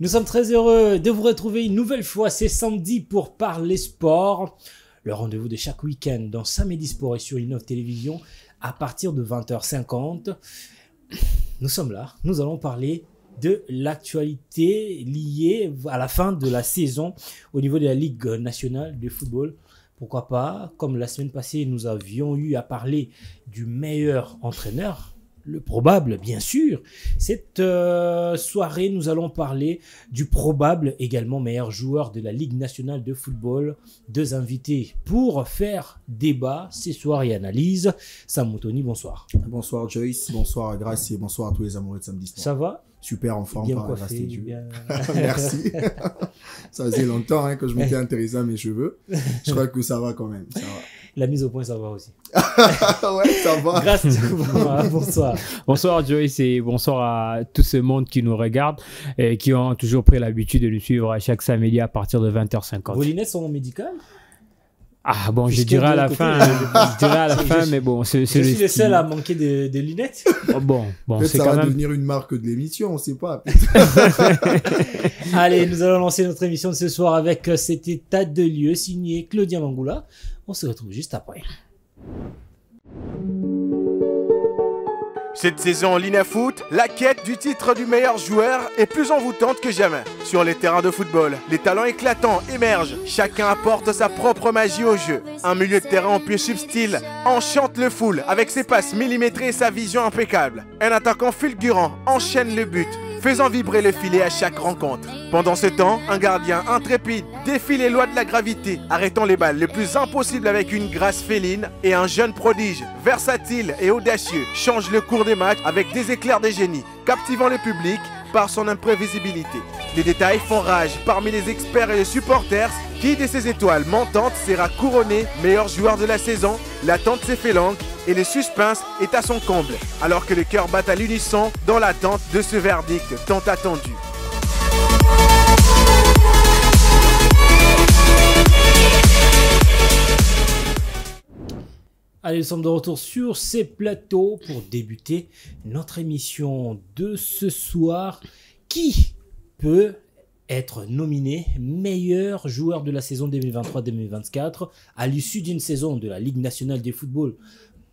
Nous sommes très heureux de vous retrouver une nouvelle fois, c'est samedi pour parler sport. Le rendez-vous de chaque week-end dans Samedi Sport et sur Innov Télévision à partir de 20h50. Nous sommes là, nous allons parler de l'actualité liée à la fin de la saison au niveau de la Ligue nationale de football. Pourquoi pas, comme la semaine passée, nous avions eu à parler du meilleur entraîneur, le probable, bien sûr. Cette soirée, nous allons parler du probable également meilleur joueur de la Ligue nationale de football. Deux invités pour faire débat ce soir et analyse. Sam Moutoni, bonsoir. Bonsoir Joyce, bonsoir Grace et bonsoir à tous les amoureux de Samedi Sport. Ça va? Super en forme bien par coiffé, la grâce de Dieu. Bien... Merci. Ça faisait longtemps que je m'étais intéressé à mes cheveux. Je crois que ça va quand même. Ça va. La mise au point, ça va aussi. Ouais, ça va. Grâce, bonsoir. Bonsoir Joyce et bonsoir à tout ce monde qui nous regarde et qui ont toujours pris l'habitude de nous suivre à chaque samedi à partir de 20h50. Vos lunettes sont médicales? Ah bon, je dirais à la fin, mais bon, c'est je suis le seul à manquer de lunettes. Oh, bon, c'est ça quand va devenir une marque de l'émission, on sait pas. Allez, nous allons lancer notre émission de ce soir avec cet état de lieu signé Claudia Mangoula. On se retrouve juste après. Cette saison en Linefoot, la quête du titre du meilleur joueur est plus envoûtante que jamais. Sur les terrains de football, les talents éclatants émergent. Chacun apporte sa propre magie au jeu. Un milieu de terrain en pied subtil enchante le foule avec ses passes millimétrées et sa vision impeccable. Un attaquant fulgurant enchaîne le but, faisant vibrer le filet à chaque rencontre. Pendant ce temps, un gardien intrépide défie les lois de la gravité, arrêtant les balles les plus impossibles avec une grâce féline, et un jeune prodige, versatile et audacieux, change le cours des matchs avec des éclairs de génie, captivant le public par son imprévisibilité. Les détails font rage parmi les experts et les supporters. Qui de ces étoiles montantes sera couronné meilleur joueur de la saison? L'attente s'est fait longue et le suspense est à son comble, alors que les cœurs battent à l'unisson dans l'attente de ce verdict tant attendu. Allez, nous sommes de retour sur ces plateaux pour débuter notre émission de ce soir. Qui peut être nominé meilleur joueur de la saison 2023-2024 à l'issue d'une saison de la Ligue nationale de football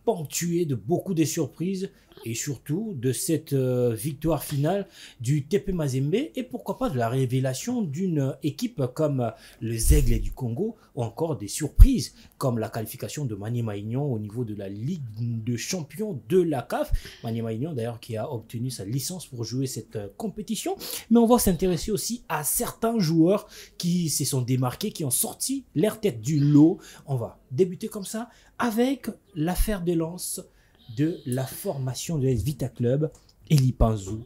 ponctuée de beaucoup de surprises et surtout de cette victoire finale du TP Mazembe et pourquoi pas de la révélation d'une équipe comme les Aigles du Congo ou encore des surprises comme la qualification de Maniema Union au niveau de la Ligue de champions de la CAF. Maniema Union d'ailleurs qui a obtenu sa licence pour jouer cette compétition. Mais on va s'intéresser aussi à certains joueurs qui se sont démarqués, qui ont sorti leur tête du lot. On va débuter comme ça avec l'affaire de lance de la formation de l'AS Vita Club, Eli Panzou,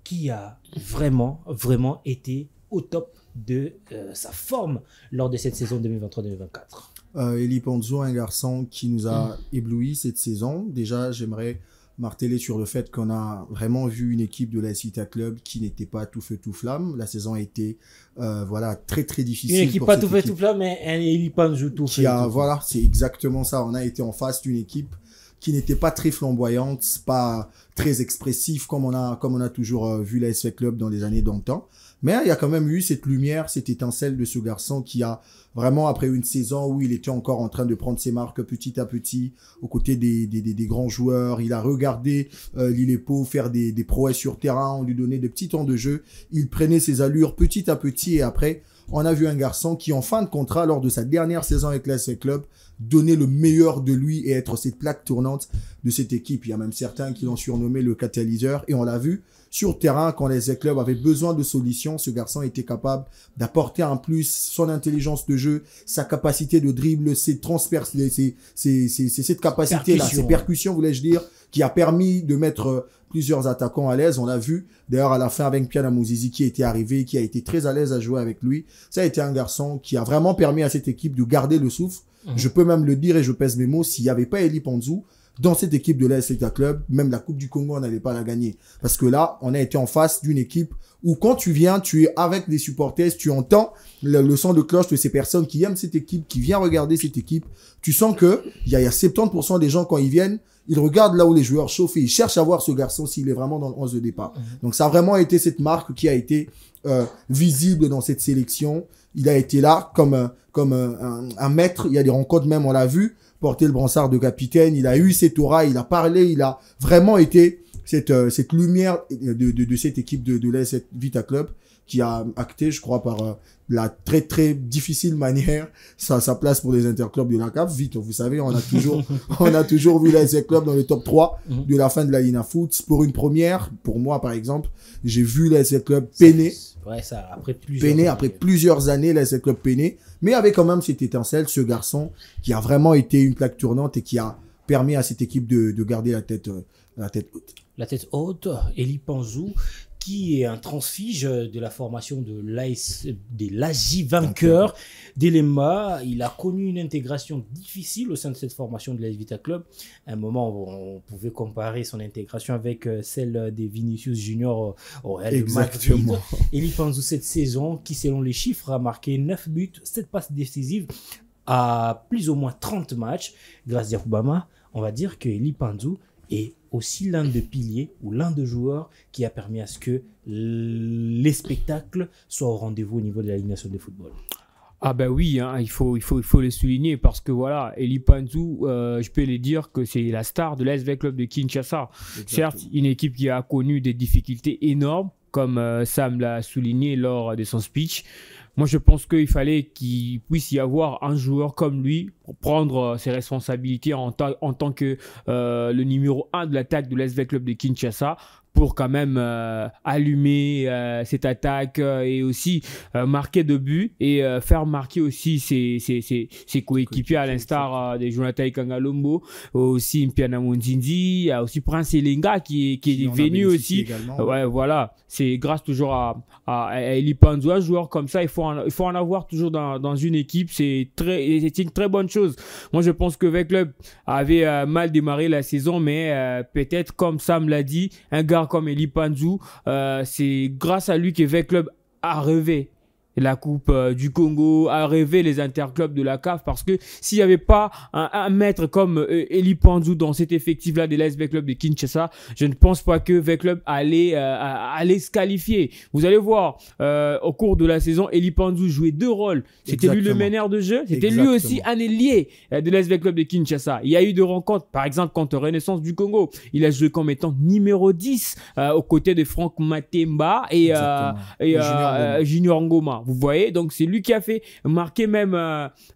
qui a vraiment été au top de sa forme lors de cette saison 2023-2024. Eli Panzou, un garçon qui nous a ébloui cette saison. Déjà, j'aimerais marteler sur le fait qu'on a vraiment vu une équipe de l'AS Vita Club qui n'était pas tout feu tout flamme. La saison a été très difficile. Une équipe pas tout feu tout flamme, mais un Eli Panzou tout feu. Voilà, c'est exactement ça. On a été en face d'une équipe qui n'était pas très flamboyante, pas très expressif comme on a toujours vu l'AS Vita Club dans les années d'antan. Mais il y a quand même eu cette lumière, cette étincelle de ce garçon qui a vraiment, après une saison où il était encore en train de prendre ses marques petit à petit, aux côtés des grands joueurs, il a regardé Lillepo faire des prouesses sur terrain, on lui donnait des petits temps de jeu, il prenait ses allures petit à petit et après, on a vu un garçon qui, en fin de contrat, lors de sa dernière saison avec l'AS Vita Club, donner le meilleur de lui et être cette plaque tournante de cette équipe. Il y a même certains qui l'ont surnommé le catalyseur et on l'a vu sur terrain quand les clubs avaient besoin de solutions. Ce garçon était capable d'apporter en plus son intelligence de jeu, sa capacité de dribble, ses transferts, c'est cette capacité-là, ses percussions, voulais-je dire, qui a permis de mettre plusieurs attaquants à l'aise. On l'a vu d'ailleurs à la fin avec Piana Mouzizi qui était arrivé, qui a été très à l'aise à jouer avec lui. Ça a été un garçon qui a vraiment permis à cette équipe de garder le souffle. Je peux même le dire et je pèse mes mots, s'il n'y avait pas Eli Panzou, dans cette équipe de l'AS Vita Club, même la Coupe du Congo, on n'allait pas la gagner. Parce que là, on a été en face d'une équipe où quand tu viens, tu es avec les supporters, tu entends le son de cloche de ces personnes qui aiment cette équipe, qui viennent regarder cette équipe. Tu sens que il y a 70% des gens, quand ils viennent, ils regardent là où les joueurs chauffent et ils cherchent à voir ce garçon s'il est vraiment dans le 11 de départ. Donc ça a vraiment été cette marque qui a été visible dans cette sélection. Il a été là comme un maître. Il y a des rencontres même, on l'a vu, porter le brassard de capitaine. Il a eu cette aura, il a parlé, il a vraiment été cette lumière de cette équipe de l'AS Vita Club qui a acté, je crois, par la très très difficile manière sa place pour les interclubs de la CAF. Vite, vous savez, on a toujours vu l'AS Club dans le top 3 de la fin de la Lina Foot. Pour une première, pour moi par exemple, j'ai vu l'AS Club peiner. Ouais, ça, après plusieurs années, l'AS Club peiner, mais avec quand même cette étincelle, ce garçon qui a vraiment été une plaque tournante et qui a permis à cette équipe de garder la tête haute. La tête haute, Eli Panzou, qui est un transfige de la formation des l'AJ vainqueurs d'Elema. Il a connu une intégration difficile au sein de cette formation de l'AS Vita Club. À un moment, on pouvait comparer son intégration avec celle des Vinicius Junior au Real de Madrid. Eli Panzou, cette saison, qui selon les chiffres a marqué 9 buts, 7 passes décisives à plus ou moins 30 matchs. Grâce à Obama, on va dire que Eli Panzou est aussi l'un des piliers ou l'un des joueurs qui a permis à ce que les spectacles soient au rendez-vous au niveau de la Ligue nationale de football. Ah ben oui, hein, il faut le souligner parce que voilà, Eli Panzou, je peux les dire que c'est la star de l'AS Club de Kinshasa. Exactement. Certes, une équipe qui a connu des difficultés énormes, comme Sam l'a souligné lors de son speech. Moi, je pense qu'il fallait qu'il puisse y avoir un joueur comme lui pour prendre ses responsabilités en tant que le numéro 1 de l'attaque de l'AS Club de Kinshasa, pour quand même allumer cette attaque et aussi marquer de buts et faire marquer aussi ses coéquipiers à l'instar de Jonathan Ikangalombo, aussi Mpiana Monzindi, il y a aussi Prince Elenga qui est venu aussi. Ouais, voilà, c'est grâce toujours à Eli Panzou, un joueur comme ça, il faut en avoir toujours dans une équipe, c'est une très bonne chose. Moi, je pense que V Club avait mal démarré la saison, mais peut-être comme Sam l'a dit, un gars comme Eli Panzou, c'est grâce à lui que V Club a rêvé la Coupe du Congo, a rêvé les interclubs de la CAF, parce que s'il n'y avait pas un maître comme Eli Panzou dans cet effectif-là de l'AS Club de Kinshasa, je ne pense pas que V Club allait se qualifier. Vous allez voir, au cours de la saison, Eli Panzou jouait 2 rôles. C'était lui le meneur de jeu, c'était lui aussi un ailier de l'AS Club de Kinshasa. Il y a eu 2 rencontres, par exemple contre Renaissance du Congo. Il a joué comme étant numéro 10 aux côtés de Franck Matemba et Junior Ngoma. Vous voyez, donc c'est lui qui a fait marquer même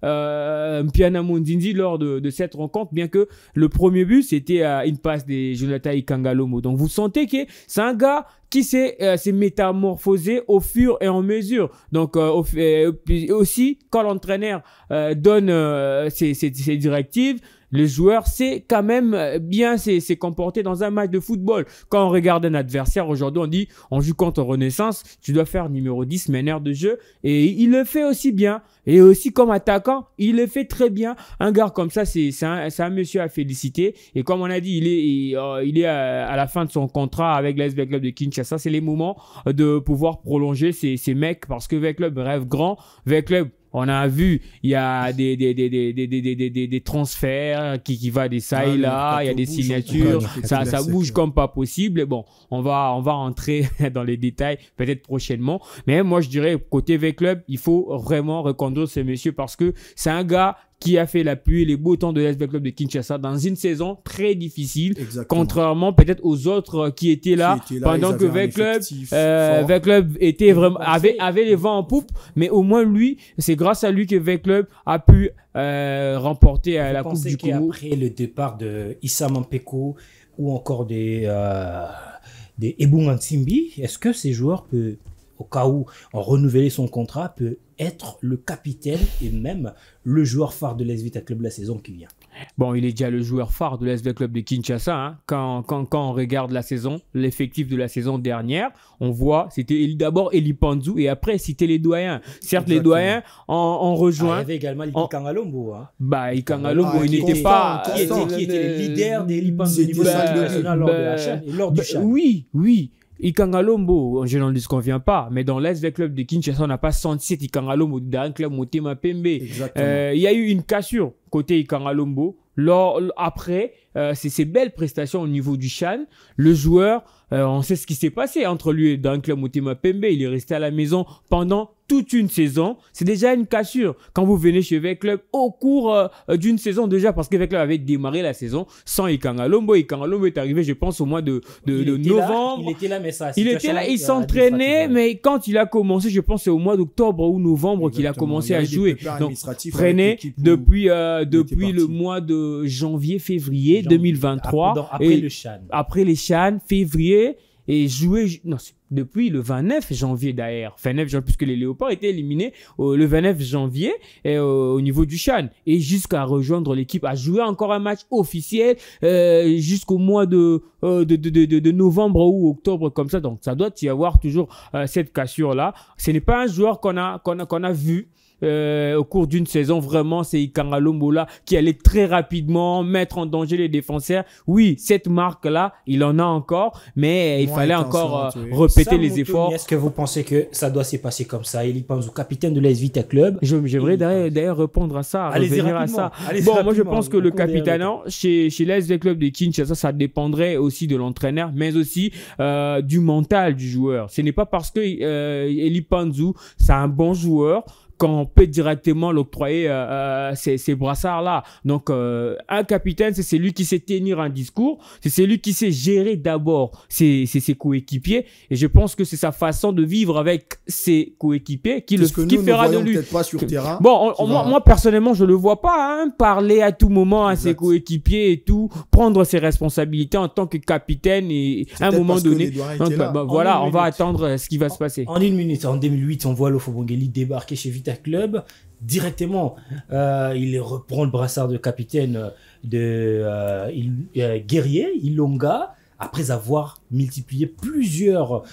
Mpiana Monzindi lors de cette rencontre, bien que le premier but c'était une passe de Jonathan Ikangalomo. Donc vous sentez que c'est un gars qui s'est métamorphosé au fur et en mesure. Donc aussi quand l'entraîneur donne ses directives, le joueur sait quand même bien s'est comporté dans un match de football. Quand on regarde un adversaire, aujourd'hui on dit on joue contre Renaissance, tu dois faire numéro 10, meneur de jeu, et il le fait aussi bien. Et aussi comme attaquant, il le fait très bien. Un gars comme ça, c'est un monsieur à féliciter. Et comme on a dit, il est à la fin de son contrat avec l'AS Club de Kinshasa. C'est les moments de pouvoir prolonger ces mecs, parce que V Club rêve grand. V Club, on a vu, il y a des transferts qui va des ça et là, il y a des signatures, ça bouge comme pas possible. Bon, on va rentrer dans les détails peut-être prochainement. Mais moi, je dirais, côté V Club, il faut vraiment reconduire ce monsieur, parce que c'est un gars qui a fait la pluie et les beaux temps de l'AS Club de Kinshasa dans une saison très difficile. Exactement. Contrairement peut-être aux autres qui étaient là pendant que V Club était vraiment, avait les vents en poupe, mais au moins lui, c'est grâce à lui que V Club a pu remporter la Coupe du Congo. Après le départ de Issa Mampeko ou encore des Ebou Nsimbi, est-ce que ces joueurs peuvent, au cas où on renouvelait son contrat, peut être le capitaine et même le joueur phare de l'AS Vita Club la saison qui vient? Bon, il est déjà le joueur phare de l'SV Club de Kinshasa. Hein. Quand on regarde la saison, l'effectif de la saison dernière, on voit, c'était d'abord Eli Panzu et après, c'était les doyens. Certes, Exactement. les doyens ont rejoint. Il y avait également Ikangalombo. Hein. Bah, Ikangalombo, il n'était constant, pas. Qui était le leader des Lipanzu au C'était niveau ça, national lors de la CHAN et lors du CHAN. Oui. Ikangalombo, je n'en disconviens pas, mais dans l'SV Club de Kinshasa, on n'a pas senti cet Ikangalombo dans un club Motema Pembe. Exactement. Il y a eu une cassure côté Ikangalombo. Après ces belles prestations au niveau du CHAN, le joueur, on sait ce qui s'est passé entre lui et dans le club Motema Pembe. Il est resté à la maison pendant toute une saison. C'est déjà une cassure quand vous venez chez V-Club au cours d'une saison déjà, parce que V-Club avait démarré la saison sans Ikangalombo. Ikangalombo est arrivé, je pense, au mois de novembre. Il était là, mais ça. Il était là, il s'entraînait, mais quand il a commencé, je pense c'est au mois d'octobre ou novembre qu'il a commencé à jouer. Donc, prenez depuis le mois de janvier-février 2023. Après le CHAN. Après les CHAN, février, et jouer... Non, depuis le 29 janvier d'ailleurs. 29 janvier, puisque les Léopards étaient éliminés le 29 janvier au niveau du CHAN. Et jusqu'à rejoindre l'équipe, à jouer encore un match officiel jusqu'au mois de novembre ou octobre comme ça. Donc, ça doit y avoir toujours cette cassure-là. Ce n'est pas un joueur qu'on a vu au cours d'une saison. Vraiment, c'est Ikangalombo là qui allait très rapidement mettre en danger les défenseurs. Oui, cette marque-là, il en a encore, mais il fallait encore répéter les efforts. Est-ce que vous pensez que ça doit se passer comme ça? Eli Panzu, capitaine de l'AS Vita Club. J'aimerais d'ailleurs répondre à ça, revenir à ça. Moi, je pense que le capitaine chez l'AS Club de Kinshasa, ça dépendrait aussi de l'entraîneur, mais aussi du mental du joueur. Ce n'est pas parce que Eli Panzu, c'est un bon joueur qu'on peut directement l'octroyer ces brassards-là. Donc, un capitaine, c'est celui qui sait tenir un discours, c'est celui qui sait gérer d'abord ses coéquipiers. Et je pense que c'est sa façon de vivre avec ses coéquipiers qui fera de lui. Pas sur terrain. Bon, moi, personnellement, je le vois pas parler à tout moment à ses coéquipiers et tout, prendre ses responsabilités en tant que capitaine et à un moment donné. Donc, voilà, on va attendre ce qui va se passer. En une minute, en 2008, on voit Lofo Bongeli débarquer chez Vita Club. Directement, il reprend le brassard de capitaine de Guerrier, Ilonga, après avoir multiplié plusieurs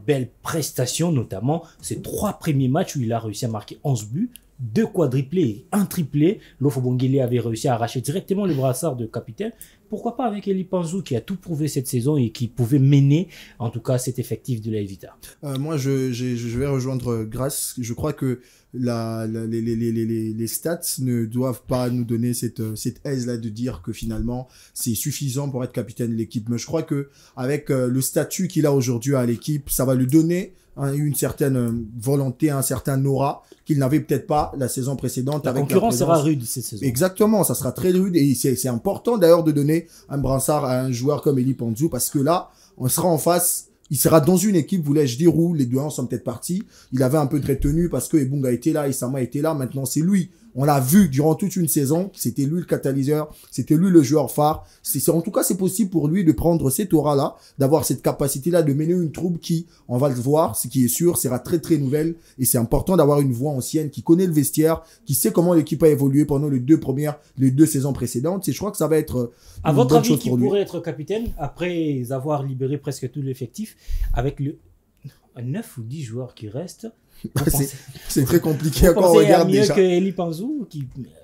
belles prestations, notamment ces 3 premiers matchs où il a réussi à marquer 11 buts, 2 quadriplés et 1 triplé. Lofo Bongeli avait réussi à arracher directement le brassard de capitaine. Pourquoi pas avec Eli Panzu qui a tout prouvé cette saison et qui pouvait mener en tout cas cet effectif de la Vita. Moi je vais rejoindre Grace. Je crois que les stats ne doivent pas nous donner cette aise là de dire que finalement c'est suffisant pour être capitaine de l'équipe. Mais je crois que avec le statut qu'il a aujourd'hui à l'équipe, ça va lui donner une certaine volonté, un certain aura qu'il n'avait peut-être pas la saison précédente. La concurrence sera rude cette saison. Exactement, ça sera très rude et c'est important d'ailleurs de donner un brassard à un joueur comme Eli Panzu parce que là, on sera en face. Il sera dans une équipe, voulais-je dire, où les deux sont peut-être partis. Il avait un peu de retenue parce que Ebunga était là, Isama était là. Maintenant, c'est lui. On l'a vu durant toute une saison. C'était lui le catalyseur. C'était lui le joueur phare. En tout cas, c'est possible pour lui de prendre cette aura-là, d'avoir cette capacité-là de mener une troupe qui, on va le voir, ce qui est sûr, sera très, très nouvelle. Et c'est important d'avoir une voix ancienne qui connaît le vestiaire, qui sait comment l'équipe a évolué pendant les 2 saisons précédentes. Et je crois que ça va être à votre avis, qui pourrait être capitaine après avoir libéré presque tout l'effectif avec le 9 ou 10 joueurs qui restent? C'est très compliqué quand on regarde déjà. Mieux que Eli Panzu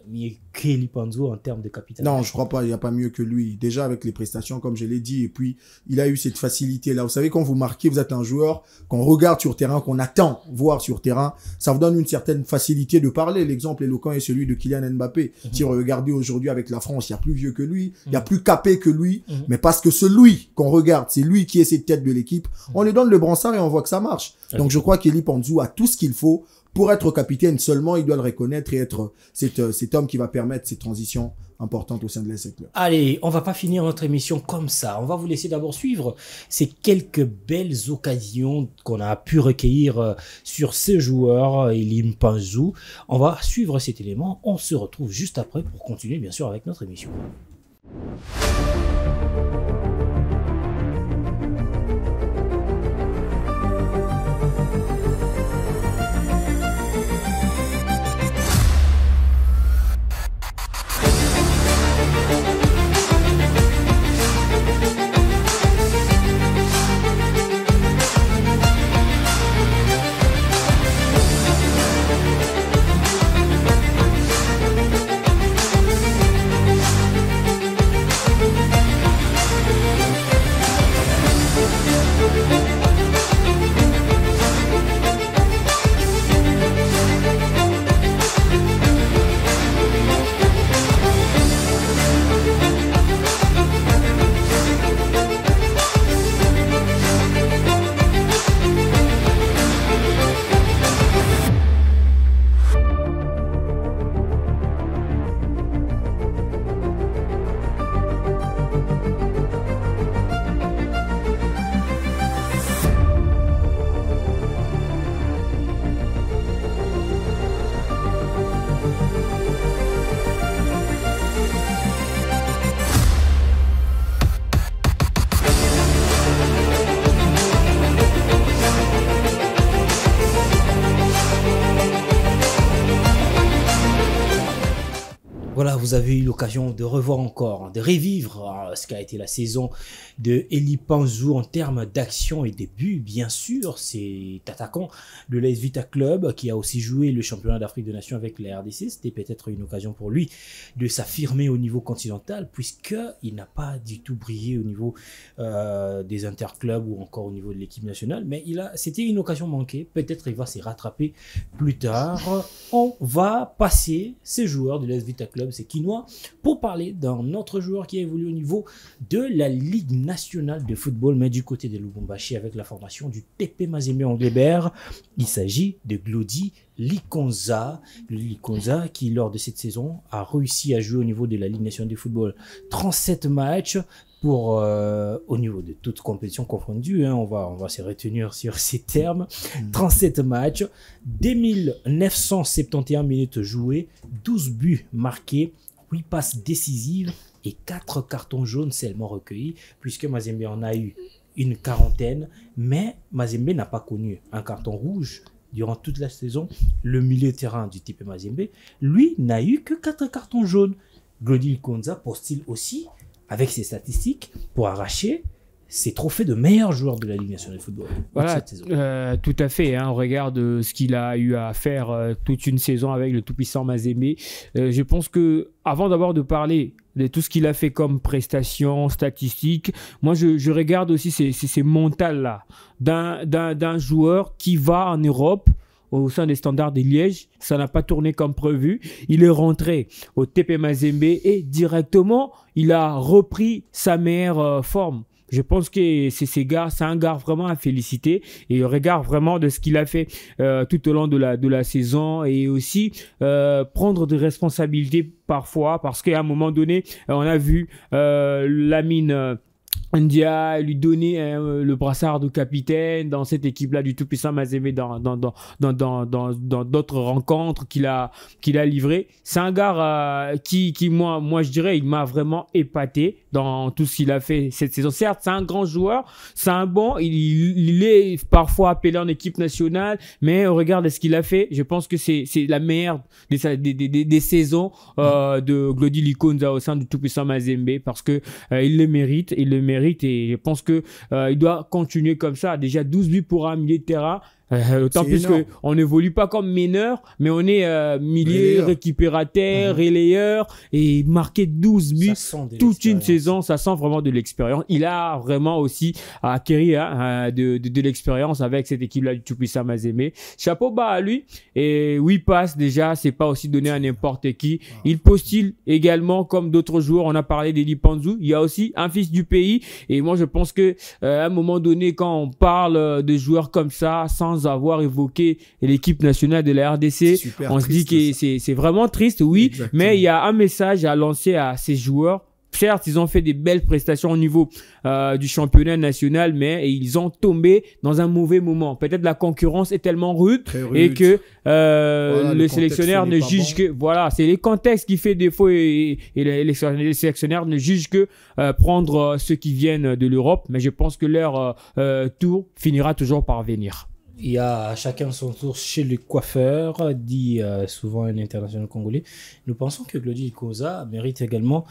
mieux qu'Eli Panzu en termes de capitaine? Non, je crois pas. Il n'y a pas mieux que lui. Déjà avec les prestations, comme je l'ai dit, et puis il a eu cette facilité-là. Vous savez, quand vous marquez, vous êtes un joueur qu'on regarde sur terrain, qu'on attend voir sur terrain, ça vous donne une certaine facilité de parler. L'exemple éloquent est celui de Kylian Mbappé. Si vous regardez aujourd'hui avec la France, il y a plus vieux que lui, il y a plus capé que lui, mais parce que celui qu'on regarde, c'est lui qui est cette tête de l'équipe, on lui donne le brassard et on voit que ça marche. Donc je crois qu'Eli Panzu a tout ce qu'il faut pour être capitaine. Seulement, il doit le reconnaître et être cet homme qui va permettre ces transitions importantes au sein de l'AS Club. Allez, on va pas finir notre émission comme ça. On va vous laisser d'abord suivre ces quelques belles occasions qu'on a pu recueillir sur ces joueurs, Eli Panzu. On va suivre cet élément. On se retrouve juste après pour continuer, bien sûr, avec notre émission. vous avez eu l'occasion de revoir encore, de revivre ce qu'a été la saison de Eli Panzou en termes d'action et de buts. Bien sûr, c'est attaquant de l'AS Vita Club qui a aussi joué le championnat d'Afrique des Nations avec la RDC. C'était peut-être une occasion pour lui de s'affirmer au niveau continental puisqu'il n'a pas du tout brillé au niveau des interclubs ou encore au niveau de l'équipe nationale. Mais c'était une occasion manquée. Peut-être il va s'y rattraper plus tard. On va passer ces joueurs de l'AS Vita Club, c'est Quinois, pour parler d'un autre joueur qui a évolué au niveau de la Ligue nationale de football, mais du côté de Lubumbashi avec la formation du TP Mazembe Anglebert. Il s'agit de Glody Likonza. Glody Likonza qui, lors de cette saison, a réussi à jouer au niveau de la Ligue nationale de football 37 matchs pour, au niveau de toutes compétitions confondues, on va se retenir sur ces termes. 37 matchs, 2971 minutes jouées, 12 buts marqués, 8 passes décisives et 4 cartons jaunes seulement recueillis, puisque Mazembe en a eu une quarantaine, mais Mazembe n'a pas connu un carton rouge durant toute la saison. Le milieu de terrain du TP Mazembe, lui, n'a eu que 4 cartons jaunes. Glody Likonza postule aussi, avec ses statistiques, pour arracher ses trophées de meilleur joueur de la Ligue nationale de football. Voilà, tout à fait. On regarde ce qu'il a eu à faire toute une saison avec le tout-puissant Mazembe. Je pense que, avant d'abord de parler de tout ce qu'il a fait comme prestations, statistiques, moi je regarde aussi ces mentales-là d'un joueur qui va en Europe au sein des Standards de Liège. Ça n'a pas tourné comme prévu. Il est rentré au TP Mazembe et directement, il a repris sa meilleure forme. Je pense que c'est un gars vraiment à féliciter et au regard vraiment de ce qu'il a fait tout au long de la saison et aussi prendre des responsabilités parfois parce qu'à un moment donné, on a vu Lamine Ndia lui donner le brassard de capitaine dans cette équipe-là du tout-puissant Mazembe dans d'autres rencontres qu'il a livrées. C'est un gars qui moi je dirais, il m'a vraiment épaté dans tout ce qu'il a fait cette saison. Certes, c'est un grand joueur, c'est un bon, il est parfois appelé en équipe nationale, mais au regard de ce qu'il a fait, je pense que c'est la meilleure des saisons de Glody Likonza au sein du tout-puissant Mazembe parce que il le mérite et je pense que il doit continuer comme ça. Déjà 12 buts pour un milieu de terrain. Autant plus qu'on n'évolue pas comme meneur, mais on est milieu, récupérateur, relayeur et marquer 12 buts toute une saison, ça sent vraiment de l'expérience. Il a vraiment aussi acquis de l'expérience avec cette équipe-là du tout-puissant Mazembe. Chapeau bas à lui. Et 8 passes déjà, c'est pas aussi donné à n'importe qui. Il postule également comme d'autres joueurs. On a parlé d'Eli Panzou. Il y a aussi un fils du pays. Et moi, je pense que à un moment donné, quand on parle de joueurs comme ça, sans avoir évoqué l'équipe nationale de la RDC, on se dit que c'est vraiment triste, oui. Exactement. Mais il y a un message à lancer à ces joueurs. Certes, ils ont fait des belles prestations au niveau du championnat national, mais ils ont tombé dans un mauvais moment. Peut-être la concurrence est tellement rude et que le sélectionneur ne juge que... Voilà, c'est les contextes qui fait défaut et les sélectionneurs ne jugent que prendre ceux qui viennent de l'Europe. Mais je pense que leur tour finira toujours par venir. Il y a chacun son tour chez le coiffeur, dit souvent un international congolais. Nous pensons que Glody Likonza mérite également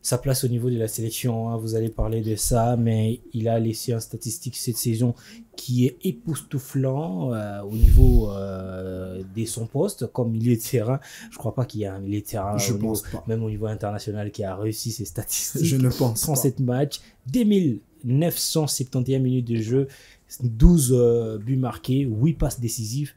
sa place au niveau de la sélection. Vous allez parler de ça, mais il a laissé un statistique cette saison qui est époustouflant au niveau de son poste comme milieu de terrain. Je ne crois pas qu'il y ait un milieu de terrain même au niveau international qui a réussi ces statistiques. Je ne pense 37 pas. Matchs, 2971 minutes de jeu, 12 buts marqués, 8 passes décisives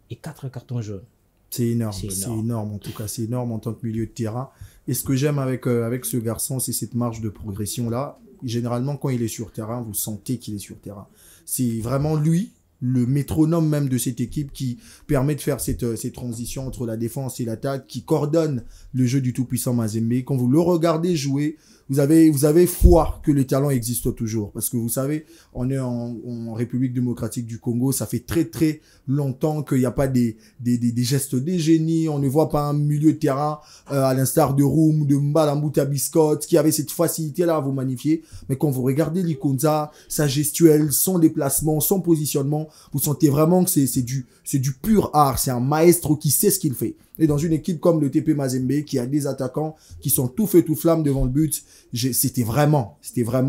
et 4 cartons jaunes. C'est énorme en tout cas, c'est énorme en tant que milieu de terrain. Et ce que j'aime avec ce garçon, c'est cette marge de progression-là. Généralement, quand il est sur terrain, vous sentez qu'il est sur terrain. C'est vraiment lui, le métronome même de cette équipe qui permet de faire cette transition entre la défense et l'attaque, qui coordonne le jeu du tout-puissant Mazembe. Quand vous le regardez jouer, vous avez foi que le talent existe toujours. Parce que vous savez, on est en République démocratique du Congo, ça fait très très longtemps qu'il n'y a pas des gestes de génie, on ne voit pas un milieu de terrain à l'instar de Roum, de Mbalambuta Biscotte, qui avait cette facilité-là à vous magnifier. Mais quand vous regardez Likonza, sa gestuelle, son déplacement, son positionnement, vous sentez vraiment que c'est du pur art, c'est un maestro qui sait ce qu'il fait. Et dans une équipe comme le TP Mazembe, qui a des attaquants qui sont tout feu tout flamme devant le but, c'était vraiment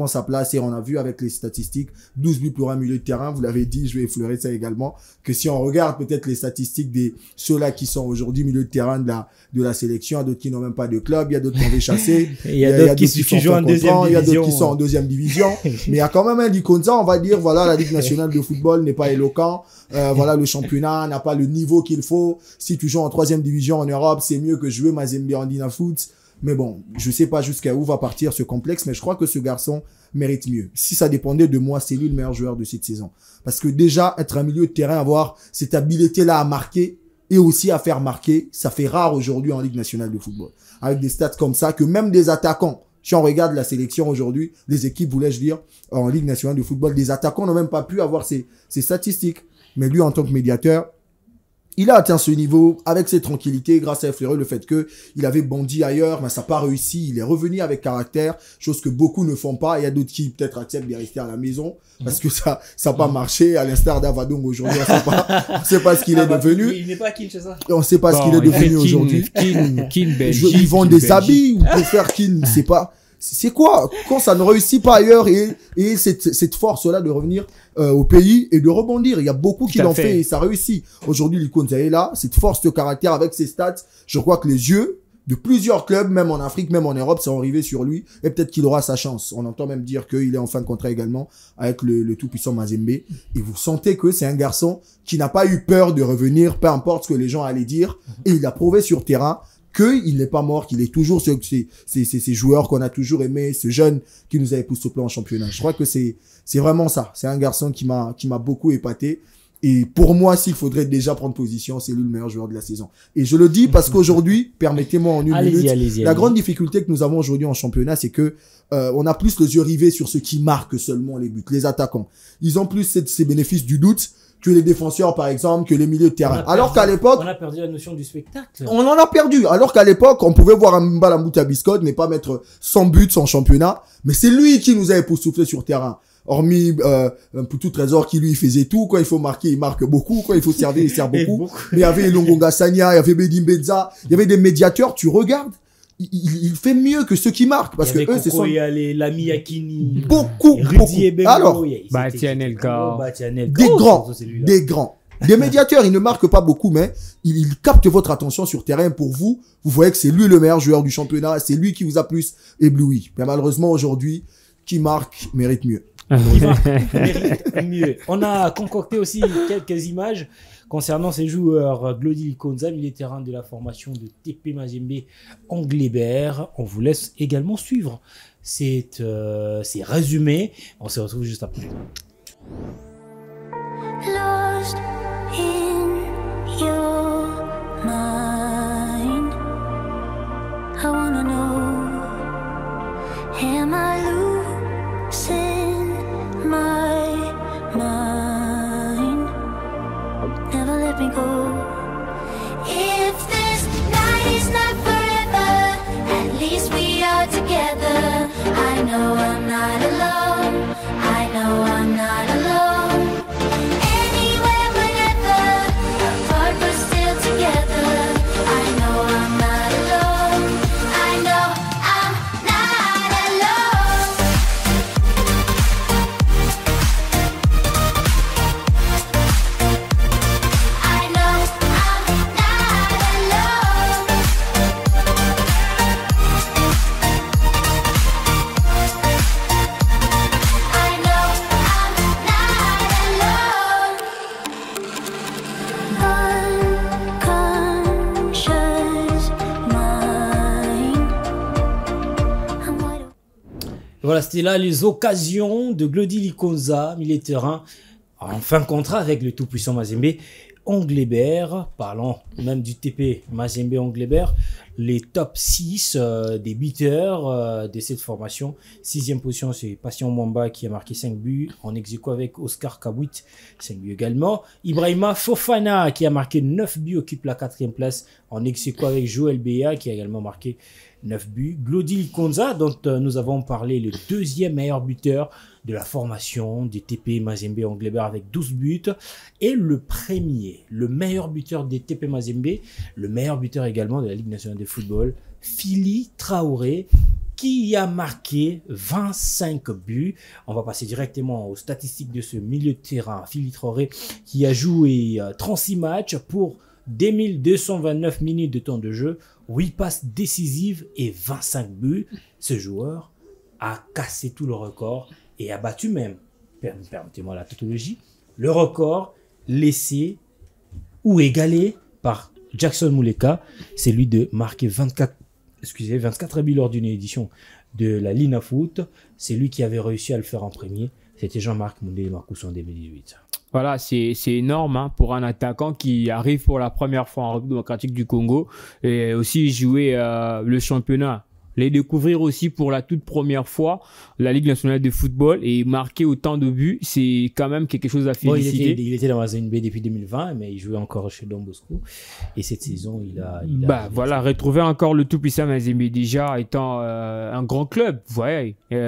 sa place. Et on a vu avec les statistiques, 12 buts pour un milieu de terrain, vous l'avez dit, je vais effleurer ça également, que si on regarde peut-être les statistiques des ceux-là qui sont aujourd'hui milieu de terrain de la sélection, il y a d'autres qui n'ont même pas de club, il y a d'autres qui ont été chassés, il y a d'autres qui jouent en deuxième division, il y a d'autres qui sont en deuxième division, mais il y a quand même un Likonza, on va dire, voilà, la Ligue nationale de football n'est pas éloquent, voilà, le championnat n'a pas le niveau qu'il faut. Si tu joues en troisième division en Europe, c'est mieux que jouer Mazembe en Dinafoot. Mais bon, je sais pas jusqu'à où va partir ce complexe, mais je crois que ce garçon mérite mieux. Si ça dépendait de moi, c'est lui le meilleur joueur de cette saison. Parce que déjà, être un milieu de terrain, avoir cette habileté-là à marquer et aussi à faire marquer, ça fait rare aujourd'hui en Ligue nationale de football. Avec des stats comme ça, que même des attaquants, si on regarde la sélection aujourd'hui, les équipes, voulais-je dire, en Ligue nationale de football, des attaquants n'ont même pas pu avoir ces statistiques. Mais lui, en tant que médiateur, il a atteint ce niveau avec ses tranquillités grâce à effleurer le fait que il avait bondi ailleurs, mais ça n'a pas réussi. Il est revenu avec caractère, chose que beaucoup ne font pas. Il y a d'autres qui peut-être acceptent de rester à la maison parce que ça n'a pas marché. À l'instar d'Avadong aujourd'hui, on sait pas ce qu'il est devenu. Il n'est pas à Kinshasa. On ne sait pas ce qu'il est devenu aujourd'hui. Ils vendent des habits pour faire Kin, c'est pas. C'est quoi quand ça ne réussit pas ailleurs et cette force-là de revenir au pays et de rebondir. Il y a beaucoup qui l'ont fait et ça réussit. Aujourd'hui, Likonza est là, cette force de caractère avec ses stats. Je crois que les yeux de plusieurs clubs, même en Afrique, même en Europe, sont arrivés sur lui et peut-être qu'il aura sa chance. On entend même dire qu'il est en fin de contrat également avec le tout-puissant Mazembe. Et vous sentez que c'est un garçon qui n'a pas eu peur de revenir, peu importe ce que les gens allaient dire. Et il a prouvé sur terrain qu'il n'est pas mort, qu'il est toujours ces joueurs qu'on a toujours aimés, ce jeune qui nous a époustouflé en championnat. Je crois que c'est vraiment ça. C'est un garçon qui m'a beaucoup épaté. Et pour moi, s'il faudrait déjà prendre position, c'est lui le meilleur joueur de la saison. Et je le dis parce qu'aujourd'hui, permettez-moi en une minute, la grande difficulté que nous avons aujourd'hui en championnat, c'est que on a plus les yeux rivés sur ceux qui marquent seulement les buts, les attaquants. Ils ont plus ces bénéfices du doute que les défenseurs, par exemple, que les milieux de terrain. Alors qu'à l'époque... On a perdu la notion du spectacle. On en a perdu. Alors qu'à l'époque, on pouvait voir un Mbalambuta Biscotte, mais pas mettre 100 buts en championnat. Mais c'est lui qui nous a époustouflé sur terrain. Hormis Poutou Trésor qui lui faisait tout. Quand il faut marquer, il marque beaucoup. Quand il faut servir, il sert beaucoup. Mais il y avait Longonga Sanya, il y avait Bedim Benza, il y avait des médiateurs. Tu regardes, il fait mieux que ceux qui marquent parce que eux c'est son... il y a les Lami Yakini, beaucoup. Alors des grands des médiateurs, ils ne marquent pas beaucoup mais ils captent votre attention sur terrain pour vous voyez que c'est lui le meilleur joueur du championnat, c'est lui qui vous a plus ébloui. Mais malheureusement aujourd'hui qui marque mérite mieux. Mérite mieux. On a concocté aussi quelques images concernant ces joueurs. Glody Likonza, milieu de terrain de la formation de TP Mazembe Anglébert. On vous laisse également suivre ces résumés. On se retrouve juste après. Lost in your mind, I wanna know, am I losing my mind? Never let me go. If this night is not forever, at least we are together. I know I'm not alone. I know I'm not alone. Anywhere, whenever, apart but still together. I know I'm not alone. I know I'm not alone. I know I'm not alone. I know I'm not alone. Unconscious mind. I'm wide open. Voilà, c'était là les occasions de Glody Likonza, milieu de terrain, en fin de contrat avec le tout-puissant Mazembe. Anglebert, parlons même du TP Mazembe Anglebert, les top 6 des buteurs de cette formation. 6e position, c'est Patient Mwamba qui a marqué 5 buts, en ex-aequo avec Oscar Kabwit, 5 buts également. Ibrahima Fofana qui a marqué 9 buts occupe la 4e place, en ex-aequo avec Joël Béa qui a également marqué 9 buts. Glody Likonza, dont nous avons parlé, le 2e meilleur buteur de la formation des TP Mazembe Anglebert avec 12 buts. Et le premier, le meilleur buteur des TP Mazembe, le meilleur buteur également de la Ligue nationale de football, Fili Traoré, qui a marqué 25 buts. On va passer directement aux statistiques de ce milieu de terrain. Fili Traoré qui a joué 36 matchs pour 2229 minutes de temps de jeu, 8 passes décisives et 25 buts. Ce joueur a cassé tout le record et a battu même, permettez-moi la tautologie, le record laissé ou égalé par Jackson Muleka, c'est lui de marquer 24 buts lors d'une édition de la Lina Foot. C'est lui qui avait réussi à le faire en premier. C'était Jean-Marc Moundé Marcousse en 2018. Voilà, c'est énorme hein, pour un attaquant qui arrive pour la première fois en République démocratique du Congo et aussi jouer le championnat. Les découvrir aussi pour la toute première fois la Ligue nationale de football et marquer autant de buts, c'est quand même quelque chose à féliciter. Il était dans la zone B depuis 2020, mais il jouait encore chez Don Bosco. Et cette saison, il a voilà, retrouver encore le tout-puissant Mazembe déjà étant un grand club, vous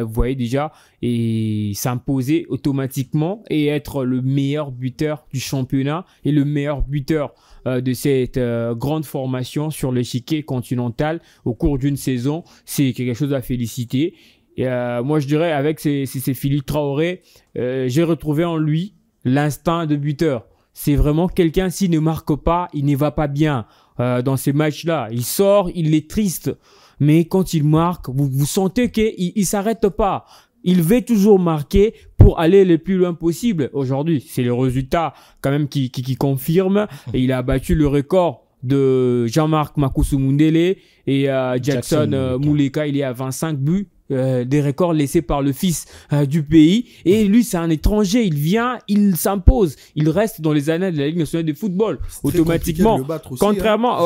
voyez déjà, et s'imposer automatiquement et être le meilleur buteur du championnat et le meilleur buteur de cette grande formation sur l'échiquier continental au cours d'une saison, c'est quelque chose à féliciter. Et, moi, je dirais, avec ces Philippe Traoré, j'ai retrouvé en lui l'instinct de buteur. C'est vraiment quelqu'un, s'il ne marque pas, il ne va pas bien dans ces matchs-là. Il sort, il est triste. Mais quand il marque, vous sentez qu'il ne s'arrête pas. Il veut toujours marquer pour aller le plus loin possible. Aujourd'hui, c'est le résultat quand même qui confirme. Et il a battu le record de Jean-Marc Makoussou Mundele et Jackson Muleka. Il est à 25 buts. Des records laissés par le fils du pays. Et lui, c'est un étranger. Il vient, il s'impose. Il reste dans les annales de la Ligue nationale de football. Automatiquement. Aussi, contrairement,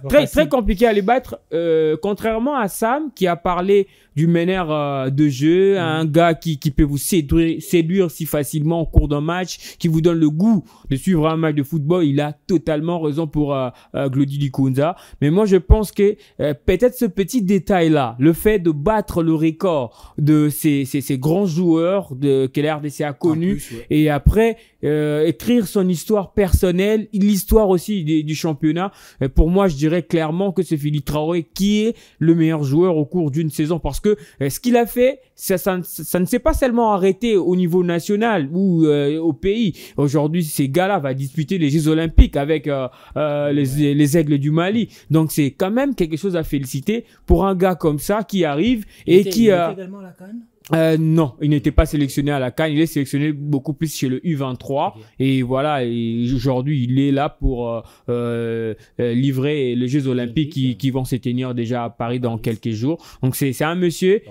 très compliqué à les battre. Contrairement à Sam, qui a parlé du meneur de jeu, un gars qui peut vous séduire si facilement au cours d'un match, qui vous donne le goût de suivre un match de football. Il a totalement raison pour Glody Likonza. Mais moi, je pense que peut-être ce petit détail-là, le fait de battre le record de ces grands joueurs que la RDC a connu et après écrire son histoire personnelle, l'histoire aussi du championnat. Pour moi, je dirais clairement que c'est Philippe Traoré qui est le meilleur joueur au cours d'une saison parce que ce qu'il a fait, ça ne s'est pas seulement arrêté au niveau national ou au pays. Aujourd'hui, ces gars-là vont disputer les Jeux Olympiques avec les Aigles du Mali. Donc, c'est quand même quelque chose à féliciter pour un gars comme ça qui arrive et qui... Il était également à la CAN ? Non, il n'était pas sélectionné à la CAN. Il est sélectionné beaucoup plus chez le U23. Okay. Et voilà, et aujourd'hui, il est là pour livrer les Jeux Olympiques qui vont se tenir déjà à Paris dans quelques jours. Donc, c'est un monsieur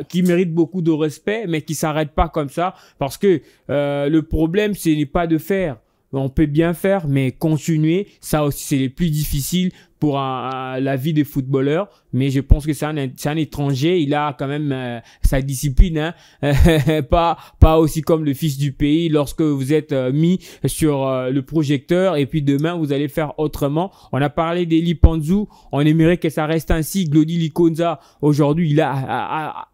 qui mérite beaucoup de respect, mais qui s'arrête pas comme ça. Parce que le problème, ce n'est pas de faire. On peut bien faire, mais continuer, ça aussi, c'est le plus difficile pour la vie des footballeurs. Mais je pense que c'est un étranger. Il a quand même sa discipline, hein. pas aussi comme le fils du pays lorsque vous êtes mis sur le projecteur et puis demain vous allez faire autrement. On a parlé d'Eli Panzou. On aimerait que ça reste ainsi. Glody Likonza, aujourd'hui, il a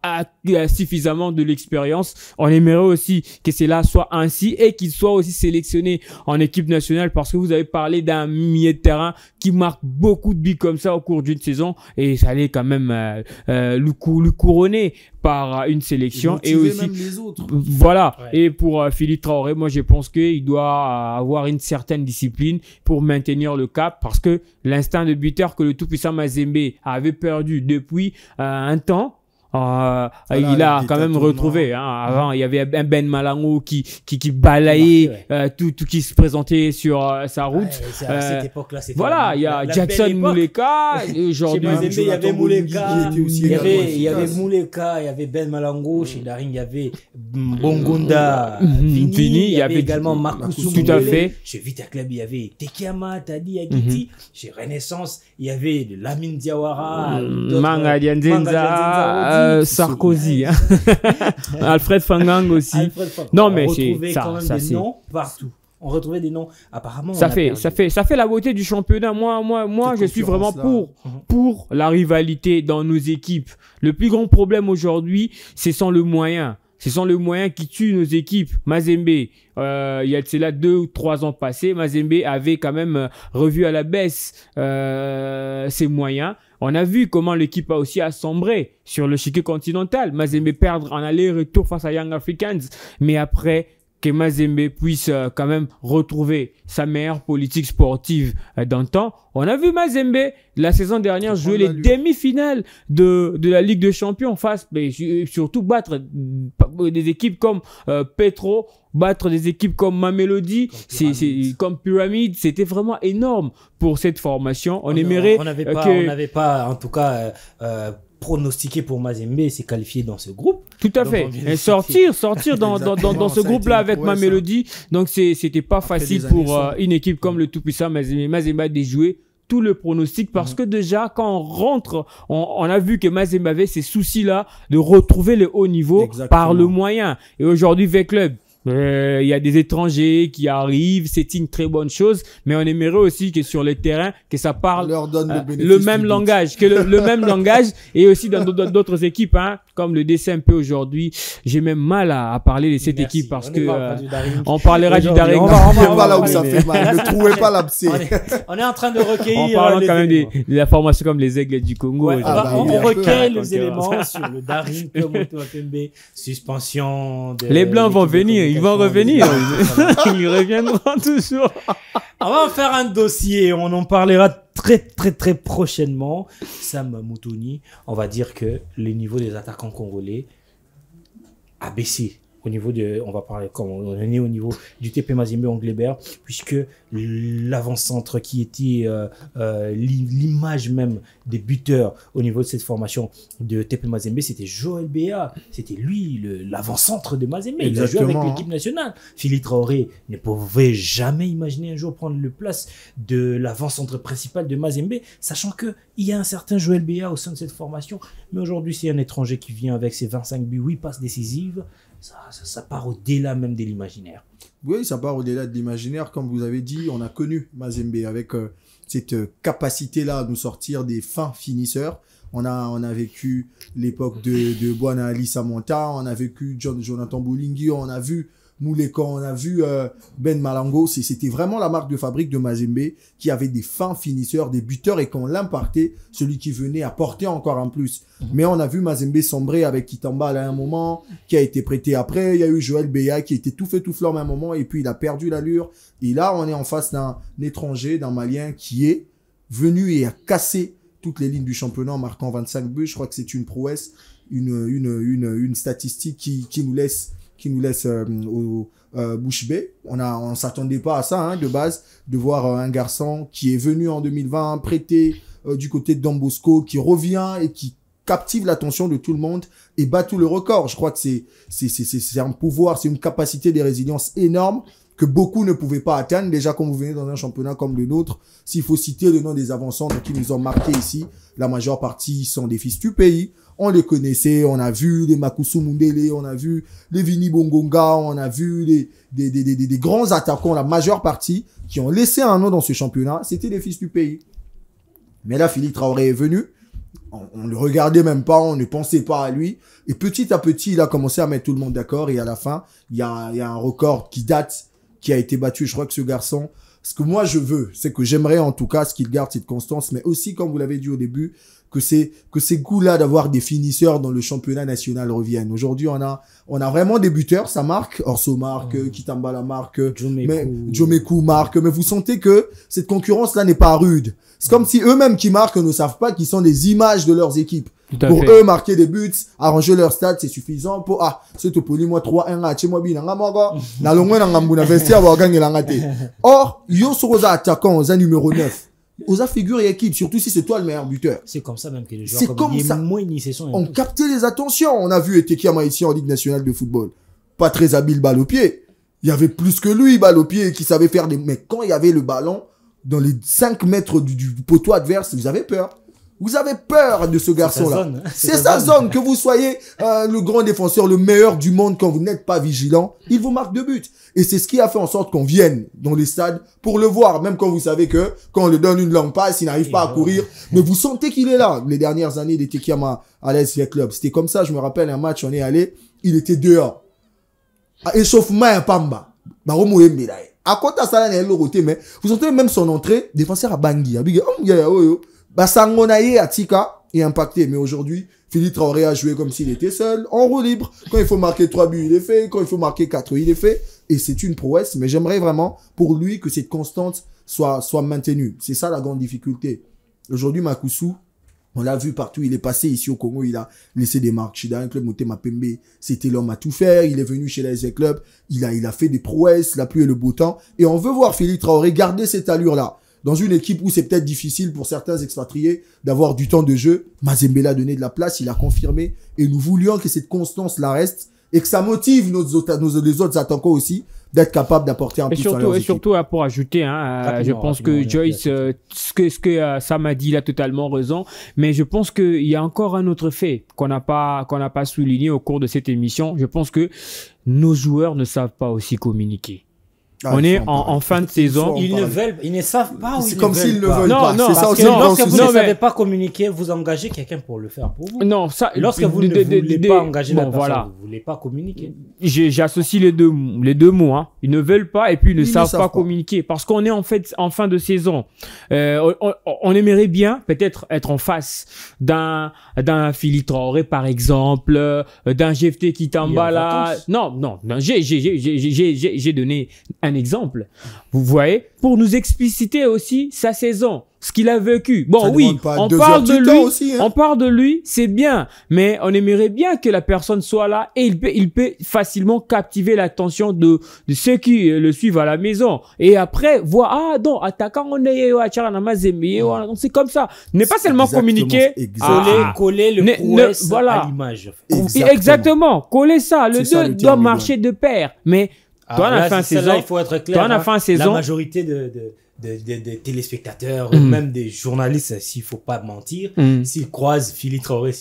suffisamment de l'expérience. On aimerait aussi que cela soit ainsi et qu'il soit aussi sélectionné en équipe nationale parce que vous avez parlé d'un milieu de terrain qui marque beaucoup de buts comme ça au cours d'une saison et ça allait quand même le couronner par une sélection et aussi même les autres. Voilà. Ouais. Et pour Philippe Traoré, moi je pense qu'il doit avoir une certaine discipline pour maintenir le cap parce que l'instinct de buteur que le tout-puissant Mazembe avait perdu depuis un temps il a les quand même tâtonnements. retrouvé. Hein. Avant, il y avait un Ben Malango qui balayait tout qui se présentait sur sa route. Ouais, c'est à cette époque-là, c'était Voilà, il y a la Jackson belle époque. Mouleka. Et aujourd'hui, Chez Mazembe, il y avait Jonathan Mouleka, Bolingui qui était aussi il y également avait efficace. Mouleka, il y avait Ben Malango, chez Daring, il y avait Bongonda, Vini, Vini, il y avait avait également Marcus Marcus tout à fait. Chez Vita Club, il y avait Tekiama, Tadi Agiti. Chez Renaissance, il y avait Lamine Diawara, d'autres- Manga Dianzenza, Odi, Sarkozy, hein. Alfred Fangang aussi. Alfred Ford. Non, On mais c'est retrouvait ça, quand même ça, des c'est- noms partout. On retrouvait des noms. Apparemment, Ça on a fait, perdu. ça fait la beauté du championnat. Moi, Cette je suis vraiment concurrence-là. pour la rivalité dans nos équipes. Le plus grand problème aujourd'hui, ce sont le moyen. Ce sont le moyen qui tue nos équipes. Mazembe, il y a de cela 2 ou 3 ans passés, Mazembe avait quand même revu à la baisse ses moyens. On a vu comment l'équipe a aussi assombré sur le chiquet continental. Mazembe perdre en aller-retour face à Young Africans. Mais après, que Mazembe puisse quand même retrouver sa meilleure politique sportive d'antan. On a vu Mazembe la saison dernière jouer les demi-finales de la Ligue des Champions face, mais surtout battre des équipes comme Petro, battre des équipes comme Mamelodi, comme Pyramide. C'était vraiment énorme pour cette formation. On aimerait on n'avait que... pas, en tout cas, pronostiqué pour Mazembe s'est qualifié dans ce groupe. Tout à Donc, fait. on vient de Et sortir dans Exactement, ce ça a groupe-là été avec une ma prouesse, mélodie. Donc, c'était pas Après facile des années pour sombres. une équipe comme le tout-puissant Mazembe a déjoué tout le pronostic parce que déjà, quand on rentre, on a vu que Mazembe avait ces soucis-là de retrouver le haut niveau Exactement. par le moyen. Et aujourd'hui, V-Club, il y a des étrangers qui arrivent, c'est une très bonne chose, mais on aimerait aussi que sur le terrain, que ça On parle leur donne le bénéfice le du même doute. langage, que le même langage, et aussi dans d'autres équipes, hein, comme le DCMP aujourd'hui. J'ai même mal à parler de cette Merci. équipe parce On que ne parle pas du Daring. on parlera du Aujourd'hui, Daring. on va- C'est pas là où on ça va- fait mal. Ne trouvez pas l'abcès. On est en train de recueillir. En parlant les quand même éléments. de la formation comme les aigles du Congo. Ouais, aujourd'hui. bah, on il est un peu recueille à les la éléments sur le Daring, Komoto FMB, suspension de. Les Blancs vont l'équipe de venir, ils vont communication, revenir. Ils reviendront toujours. On va en faire un dossier, on en parlera très prochainement. Sam Moutouni, on va dire que le niveau des attaquants congolais a baissé. Au niveau de, on va parler comme on est au niveau du TP Mazembe Anglebert, puisque l'avant-centre qui était l'image même des buteurs au niveau de cette formation de TP Mazembe, c'était Joël Béa. C'était lui l'avant-centre de Mazembe. Il a joué avec Exactement. l'équipe nationale. Philippe Traoré ne pouvait jamais imaginer un jour prendre le place de l'avant-centre principal de Mazembe, sachant que il y a un certain Joël Béa au sein de cette formation. Mais aujourd'hui, c'est un étranger qui vient avec ses 25 buts, 8 passes décisives. Ça part au-delà même de l'imaginaire. Oui, ça part au-delà de l'imaginaire. Comme vous avez dit, on a connu Mazembe avec cette capacité-là à nous sortir des fins finisseurs. On a vécu l'époque de Bwana Ali Samanta, on a vécu Jonathan Bolingui, on a vu Mouleka, on a vu Ben Malango. C'était vraiment la marque de fabrique de Mazembe qui avait des fins finisseurs, des buteurs, et quand l'un partait, celui qui venait apporter encore un plus. Mais on a vu Mazembe sombrer avec Kitamba à un moment, qui a été prêté après. Il y a eu Joël Béa qui était tout fait tout fleur à un moment, et puis il a perdu l'allure. Et là, on est en face d'un étranger, d'un Malien qui est venu et a cassé toutes les lignes du championnat en marquant 25 buts. Je crois que c'est une prouesse, une statistique qui nous laisse bouche bée. On s'attendait pas à ça, hein, de base, de voir un garçon qui est venu en 2020, prêté du côté de Don Bosco, qui revient et qui captive l'attention de tout le monde et bat tout le record. Je crois que c'est un pouvoir, c'est une capacité de résilience énorme que beaucoup ne pouvaient pas atteindre. Déjà, quand vous venez dans un championnat comme le nôtre, s'il faut citer le nom des avançants qui nous ont marqué ici, la majeure partie sont des fils du pays. On les connaissait, on a vu les Makusu Mundele, on a vu les Vini Bongonga, on a vu des grands attaquants, la majeure partie, qui ont laissé un nom dans ce championnat, c'était des fils du pays. Mais là, Philippe Traoré est venu, on ne le regardait même pas, on ne pensait pas à lui, et petit à petit, il a commencé à mettre tout le monde d'accord, et à la fin, il y a un record qui a été battu. Je crois que ce garçon, ce que moi je veux, c'est que j'aimerais en tout cas ce qu'il garde cette constance, mais aussi, comme vous l'avez dit au début, que ces goûts-là d'avoir des finisseurs dans le championnat national reviennent. Aujourd'hui, on a vraiment des buteurs, ça marque. Orso marque, Kitambala marque, Jomeku marque, mais vous sentez que cette concurrence-là n'est pas rude. C'est comme si eux-mêmes qui marquent ne savent pas qu'ils sont des images de leurs équipes. Tout à Pour fait. eux, marquer des buts, arranger leur stade, c'est suffisant pour, c'est tout poli, moi, 3-1, moi, bien, na longwe na ngambuna vestia, wa gagner la ngate. Or, yo soza attaquant, aux numéro 9. Aux figure et équipe, surtout si c'est toi le meilleur buteur. C'est comme ça même que les joueurs C'est comme ça. On captait les attentions. On a vu Etekiama ici en Ligue nationale de football. Pas très habile balle au pied. Il y avait plus que lui, balle au pied, qui savait faire des... Mais quand il y avait le ballon, dans les 5 mètres du poteau adverse, vous avez peur. Vous avez peur de ce garçon-là. C'est sa zone. Que vous soyez le grand défenseur, le meilleur du monde, quand vous n'êtes pas vigilant, il vous marque 2 buts. Et c'est ce qui a fait en sorte qu'on vienne dans les stades pour le voir. Même quand vous savez que quand on le donne une longue passe, il n'arrive pas à courir. Mais vous sentez qu'il est là. Les dernières années d'Etekiama à l'ASV Club, c'était comme ça. Je me rappelle un match, on est allé, il était dehors. Échauffement à Pamba. À côté de ça, mais vous sentez même son entrée, défenseur à Bangui. Sangonaye à Tika est impacté. Mais aujourd'hui, Philippe Traoré a joué comme s'il était seul, en roue libre. Quand il faut marquer 3 buts, il est fait. Quand il faut marquer 4, il est fait. Et c'est une prouesse. Mais j'aimerais vraiment, pour lui, que cette constante soit maintenue. C'est ça la grande difficulté. Aujourd'hui, Makusu, on l'a vu partout. Il est passé ici au Congo. Il a laissé des marques. Chez un club, Motema Pembe, c'était l'homme à tout faire. Il est venu chez l'ASV Club. Il a fait des prouesses, la pluie et le beau temps. Et on veut voir Philippe Traoré garder cette allure-là. Dans une équipe où c'est peut-être difficile pour certains expatriés d'avoir du temps de jeu, Mazembele a donné de la place, il a confirmé. Et nous voulions que cette constance-là reste et que ça motive les autres attaquants aussi d'être capables d'apporter un plus à leurs équipes. Et surtout, pour ajouter, je pense que Joyce, ce que Sam a dit, il a totalement raison. Mais je pense qu'il y a encore un autre fait qu'on n'a pas souligné au cours de cette émission. Je pense que nos joueurs ne savent pas aussi communiquer. On est en fin de saison. Ils ne savent pas. C'est comme s'ils ne veulent pas. Non, c'est ça aussi. Lorsque vous ne savez pas communiquer, vous engagez quelqu'un pour le faire pour vous. Non, ça. Lorsque vous ne voulez pas engager la personne, vous ne voulez pas communiquer. J'associe les deux mots. Ils ne veulent pas et puis ils ne savent pas communiquer parce qu'on est en fait en fin de saison. On aimerait bien peut-être être en face d'un Philippe Traoré par exemple, d'un GFT Kitamba là. Non, j'ai donné un exemple, vous voyez, pour nous expliciter aussi sa saison, ce qu'il a vécu. Bon, ça oui, on parle de lui, aussi, hein. On parle de lui, c'est bien, mais on aimerait bien que la personne soit là et il peut facilement captiver l'attention de ceux qui le suivent à la maison. Et après, voir, donc, attaquant, on est donc c'est comme ça. Ne pas seulement communiquer, coller le prouesse à l'image. Exactement, coller ça. Le deux doit marcher de pair, mais toi, on a fait un saison. Il faut être clair. La majorité des téléspectateurs, même des journalistes, s'il faut pas mentir, s'ils croisent Philippe Traoré,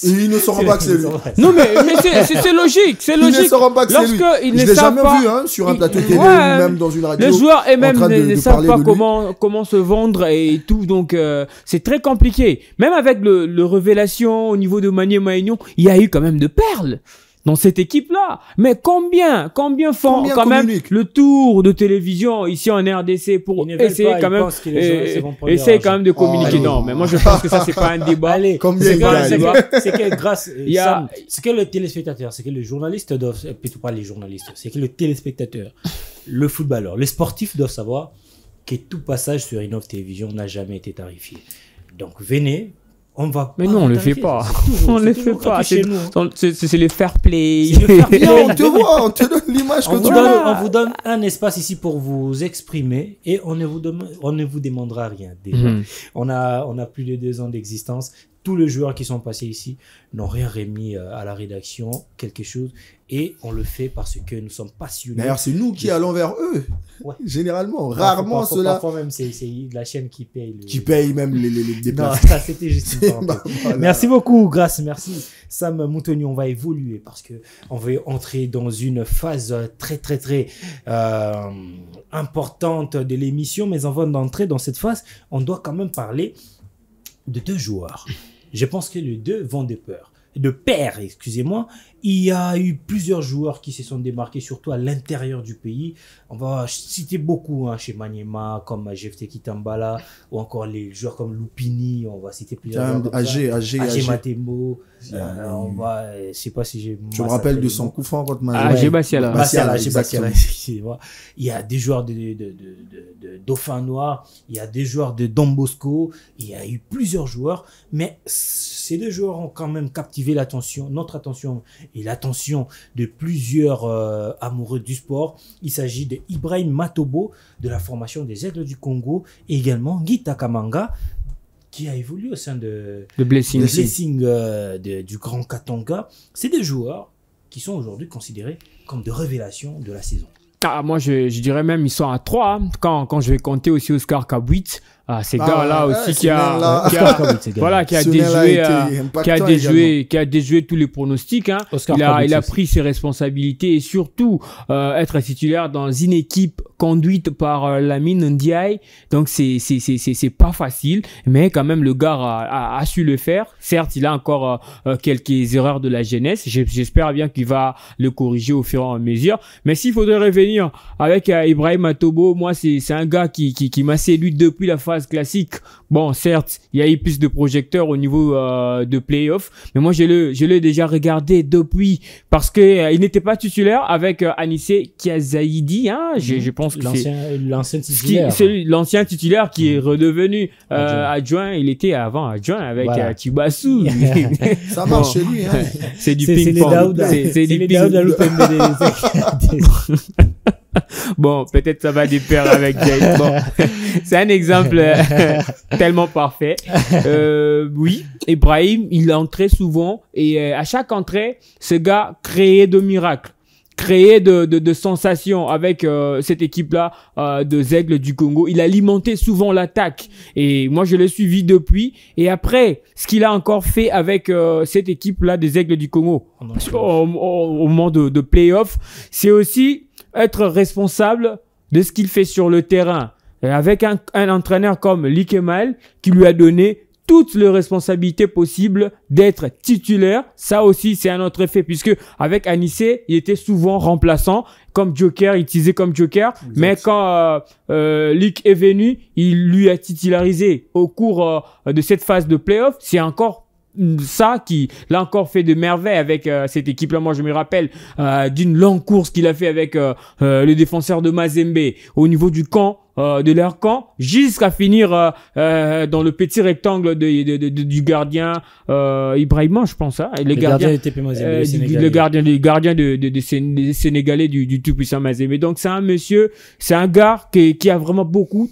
ils ne sauront pas que c'est lui. Non, mais c'est logique, c'est logique. Ils ne sauront pas que c'est lui. Je l'ai jamais vu, sur un plateau télé ou même dans une radio. Les joueurs eux-mêmes ne savent pas comment se vendre et tout, donc c'est très compliqué. Même avec le révélation au niveau de Manier Maignan, il y a eu quand même de perles dans cette équipe-là. Mais combien font quand même le tour de télévision ici en RDC pour essayer quand même, essayer quand même de communiquer. Non, mais moi je pense que ça c'est pas un débat. C'est que grâce, c'est que le téléspectateur, c'est que le journaliste doivent, plutôt pas les journalistes, c'est que le téléspectateur, le footballeur, les sportifs doivent savoir que tout passage sur Innov Télévision n'a jamais été tarifié. Donc venez. Mais non, on le fait pas. On le fait pas. C'est le fair play. On te voit, on te donne l'image que tu veux. On vous donne un espace ici pour vous exprimer et on ne vous demandera rien. Déjà. On a plus de 2 ans d'existence. Tous les joueurs qui sont passés ici n'ont rien remis à la rédaction, quelque chose, et on le fait parce que nous sommes passionnés. D'ailleurs, c'est nous qui allons vers eux. Ouais. Généralement, rarement cela. Parfois même, c'est la chaîne qui paye. Qui paye même les déplacements. Non, ça c'était juste une parenthèse. Voilà. Merci beaucoup, Grâce, merci. Sam Moutoni, on va évoluer parce que on va entrer dans une phase très importante de l'émission, mais avant d'entrer dans cette phase, on doit quand même parler de 2 joueurs. Je pense que les 2 vont de pair, excusez-moi. Il y a eu plusieurs joueurs qui se sont démarqués, surtout à l'intérieur du pays. On va citer beaucoup chez Maniema, comme Jefte Kitambala, ou encore les joueurs comme Lupini. On va citer plusieurs joueurs. AG Matembo. On va, je sais pas si j'ai. Je me rappelle de son coup franc contre AG Bassiala. Il y a des joueurs de Dauphin Noir, il y a des joueurs de Don Bosco, il y a eu plusieurs joueurs, mais ces deux joueurs ont quand même captivé notre attention et l'attention de plusieurs amoureux du sport. Il s'agit de Ibrahim Matobo de la formation des Aigles du Congo et également Guy Takamanga qui a évolué au sein de Blessing du Grand Katanga. C'est des joueurs qui sont aujourd'hui considérés comme de révélations de la saison. Ah, moi, je dirais même ils sont à 3 quand je vais compter aussi Oscar Kabouit. Ces gars-là aussi qui a déjoué tous les pronostics. Hein. Il a pris ses responsabilités et surtout être titulaire dans une équipe conduite par Lamine Ndiaye. Donc c'est pas facile, mais quand même le gars a su le faire. Certes, il a encore quelques erreurs de la jeunesse. J'espère bien qu'il va le corriger au fur et à mesure. Mais s'il faudrait revenir avec Ibrahim Matobo, moi c'est un gars qui m'a séduit depuis la phase classique. Bon, certes, il y a eu plus de projecteurs au niveau de playoff, mais moi je l'ai déjà regardé depuis parce que il n'était pas titulaire avec Anissé Kiazaïdi, hein. Je pense que l'ancien titulaire. C'est l'ancien titulaire qui est redevenu adjoint. Il était avant adjoint avec Tibassou. Ça marche chez lui, hein. C'est du ping-pong. C'est les Daouda. Bon, peut-être ça va de pair avec Jay. Bon, c'est un exemple tellement parfait. Oui, Ibrahim, il entrait souvent et à chaque entrée, ce gars créait de miracles, créait de sensations avec cette équipe-là de Aigles du Congo. Il alimentait souvent l'attaque et moi je l'ai suivi depuis. Et après, ce qu'il a encore fait avec cette équipe-là des Aigles du Congo au moment de play-off, c'est aussi être responsable de ce qu'il fait sur le terrain. Et avec un entraîneur comme Likemal qui lui a donné toutes les responsabilités possibles d'être titulaire. Ça aussi, c'est un autre effet puisque avec Anissé, il était souvent remplaçant comme joker, utilisé comme joker. Exact. Mais quand Lik est venu, il lui a titularisé au cours de cette phase de play-off. C'est encore ça qui l'a encore fait de merveille avec cette équipe-là. Moi, je me rappelle d'une longue course qu'il a fait avec le défenseur de Mazembe au niveau du camp, de leur camp, jusqu'à finir dans le petit rectangle du gardien Ibrahima, je pense. Hein, le gardien de TP Mazembe, le gardien des Sénégalais du tout-puissant Mazembe. Donc, c'est un monsieur, c'est un gars qui a vraiment beaucoup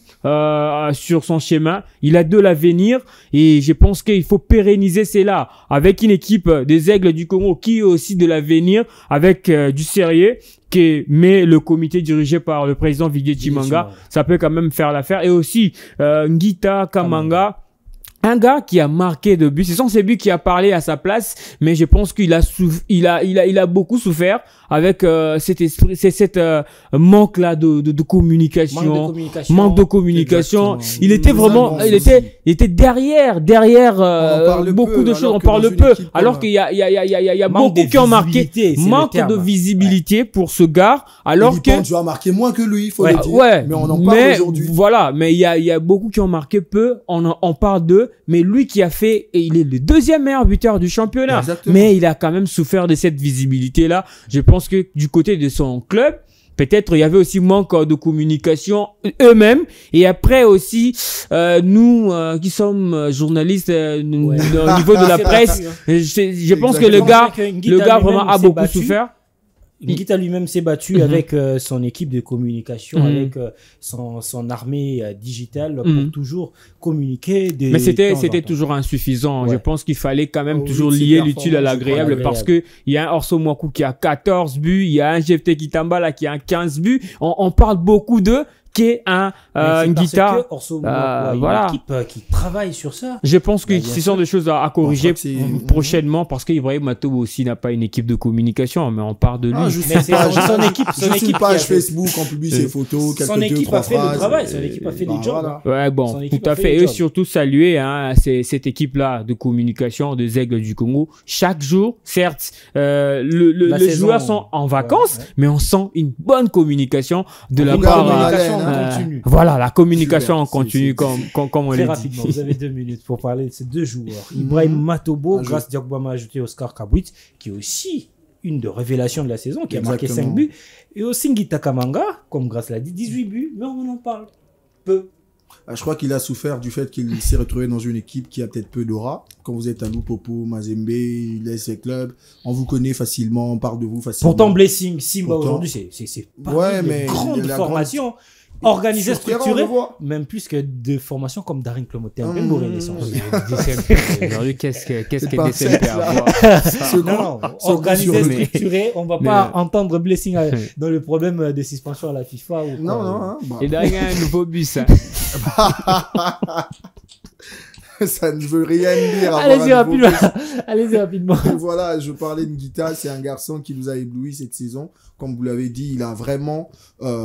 sur son schéma. Il a de l'avenir et je pense qu'il faut pérenniser cela avec une équipe des Aigles du Congo qui a aussi de l'avenir avec du sérieux. Mais le comité dirigé par le président Viguier Chimanga, ça peut quand même faire l'affaire. Et aussi Ngita Kamanga, un gars qui a marqué de buts. Ce sont ses buts qui a parlé à sa place, mais je pense qu'il a beaucoup souffert avec cet manque là de communication, manque de communication. Il était vraiment, il était derrière beaucoup de choses. On parle peu, alors qu'il y a beaucoup qui ont marqué, manque de visibilité pour ce gars, alors que tu as marqué moins que lui, il faut le dire. Ouais, mais on en parle aujourd'hui. Voilà, mais il y a beaucoup qui ont marqué peu. On parle d'eux, mais lui qui a fait, et il est le deuxième meilleur buteur du championnat. Exactement. Mais il a quand même souffert de cette visibilité là. Je pense que du côté de son club, peut-être il y avait aussi manque de communication eux-mêmes. Et après aussi, nous qui sommes journalistes au niveau de la presse, je pense que le gars vraiment a beaucoup souffert. Ngita lui-même s'est battu avec son équipe de communication, avec son armée digitale pour toujours communiquer. Mais c'était toujours insuffisant. Ouais. Je pense qu'il fallait quand même toujours lier l'utile à l'agréable parce que il y a un Orso Mwaku qui a 14 buts, il y a un Jefte Kitambala qui a 15 buts. On parle beaucoup d'eux. qu'est une guitare. Voilà. Une équipe qui travaille sur ça. Je pense que Bien ce sûr. sont des choses à corriger Bon, je crois que c'est- prochainement parce qu'Ibrahim Matobo aussi n'a pas une équipe de communication, mais on parle de lui. Ah, juste Mais c'est son équipe, juste une qui page a fait- Facebook, on publie ses photos, quelques Son deux, équipe trois a fait le phrases. travail, son équipe a fait Bah, le job. voilà. Ouais, bon, Son équipe tout a à fait fait. le Et job. surtout saluer cette équipe-là de communication des Aigles du Congo. Chaque jour, certes, La les saison, joueurs sont en vacances, ouais. mais on sent une bonne communication de la Une part. communication en continu. Voilà, la communication en Super, continu, c'est- comme on Très l'a dit. rapidement, vous avez 2 minutes pour parler de ces deux joueurs. Ibrahim Matobo, Un jeu. grâce Diogba m'a ajouté Oscar Kabwit, qui est aussi une des révélations de la saison, qui a marqué Exactement. 5 buts. Et aussi Ngita Kamanga, comme Grace l'a dit, 18 buts, mais on en parle peu. Je crois qu'il a souffert du fait qu'il s'est retrouvé dans une équipe qui a peut-être peu d'aura. Quand vous êtes à Lupopo, Mazembe, l'SC Club, on vous connaît facilement, on parle de vous facilement. Pourtant, Blessing, Simba Pourtant. aujourd'hui, c'est pas Ouais, une mais grande la formation, organisée, Sur terrain, on structurée, le voit. même plus que de formations comme Darin Clomoté, un peu Mmh. bourré naissance. Aujourd'hui, qu'est-ce que pas DCMP fait, a à là. voir Non, organisé, mais- structuré, on va mais- pas entendre Blessing dans le problème des suspensions à la FIFA. Ou Non, quoi. non, hein, bah, Et derrière, un nouveau bus. Hein. ça ne veut rien dire. Allez-y avoir un nouveau rapidement. Allez-y rapidement. Et voilà, je parlais de Ngita, c'est un garçon qui nous a ébloui cette saison. Comme vous l'avez dit, il a vraiment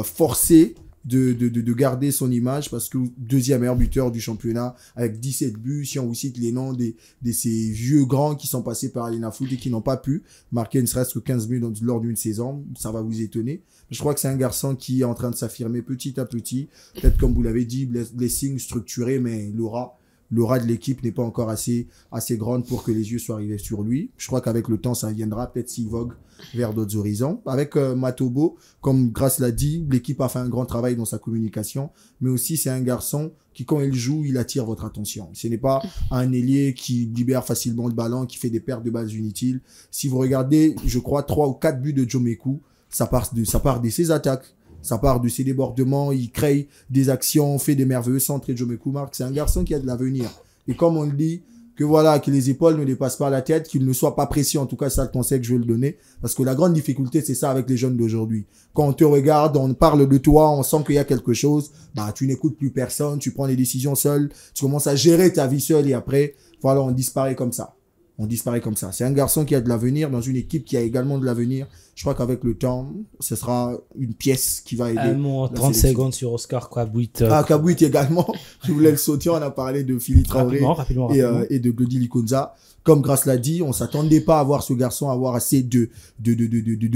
forcé de garder son image parce que deuxième meilleur buteur du championnat avec 17 buts. Si on vous cite les noms de ces vieux grands qui sont passés par Arena Foot et qui n'ont pas pu marquer ne serait-ce que 15 buts lors d'une saison, ça va vous étonner. Je crois que c'est un garçon qui est en train de s'affirmer petit à petit. Peut-être comme vous l'avez dit, blessing structuré, mais l'aura de l'équipe n'est pas encore assez grande pour que les yeux soient rivés sur lui. Je crois qu'avec le temps, ça viendra. Peut-être s'il vogue vers d'autres horizons. Avec Matobo, comme Grace l'a dit, l'équipe a fait un grand travail dans sa communication, mais aussi c'est un garçon qui, quand il joue, il attire votre attention. Ce n'est pas un ailier qui libère facilement le ballon, qui fait des pertes de balles inutiles. Si vous regardez, je crois, 3 ou 4 buts de Djomeku, ça part de ses attaques. Ça part de ses débordements, il crée des actions, fait des merveilleux centres et Djomeku marque. C'est un garçon qui a de l'avenir. Et comme on le dit, que voilà, que les épaules ne dépassent pas la tête, qu'il ne soit pas précis. En tout cas, c'est le conseil que je vais le donner. Parce que la grande difficulté, c'est ça avec les jeunes d'aujourd'hui. Quand on te regarde, on parle de toi, on sent qu'il y a quelque chose. Bah, tu n'écoutes plus personne, tu prends les décisions seul, tu commences à gérer ta vie seule et après, voilà, on disparaît comme ça. On disparaît comme ça. C'est un garçon qui a de l'avenir dans une équipe qui a également de l'avenir. Je crois qu'avec le temps, ce sera une pièce qui va aider. Un mot en la 30 sélection. secondes sur Oscar Kabwit. Ah, Kabwit également. Je voulais le sauter. On a parlé de Philippe Traoré Rapidement. et de Glody Likonza. Comme Grace l'a dit, on s'attendait pas à voir ce garçon avoir assez de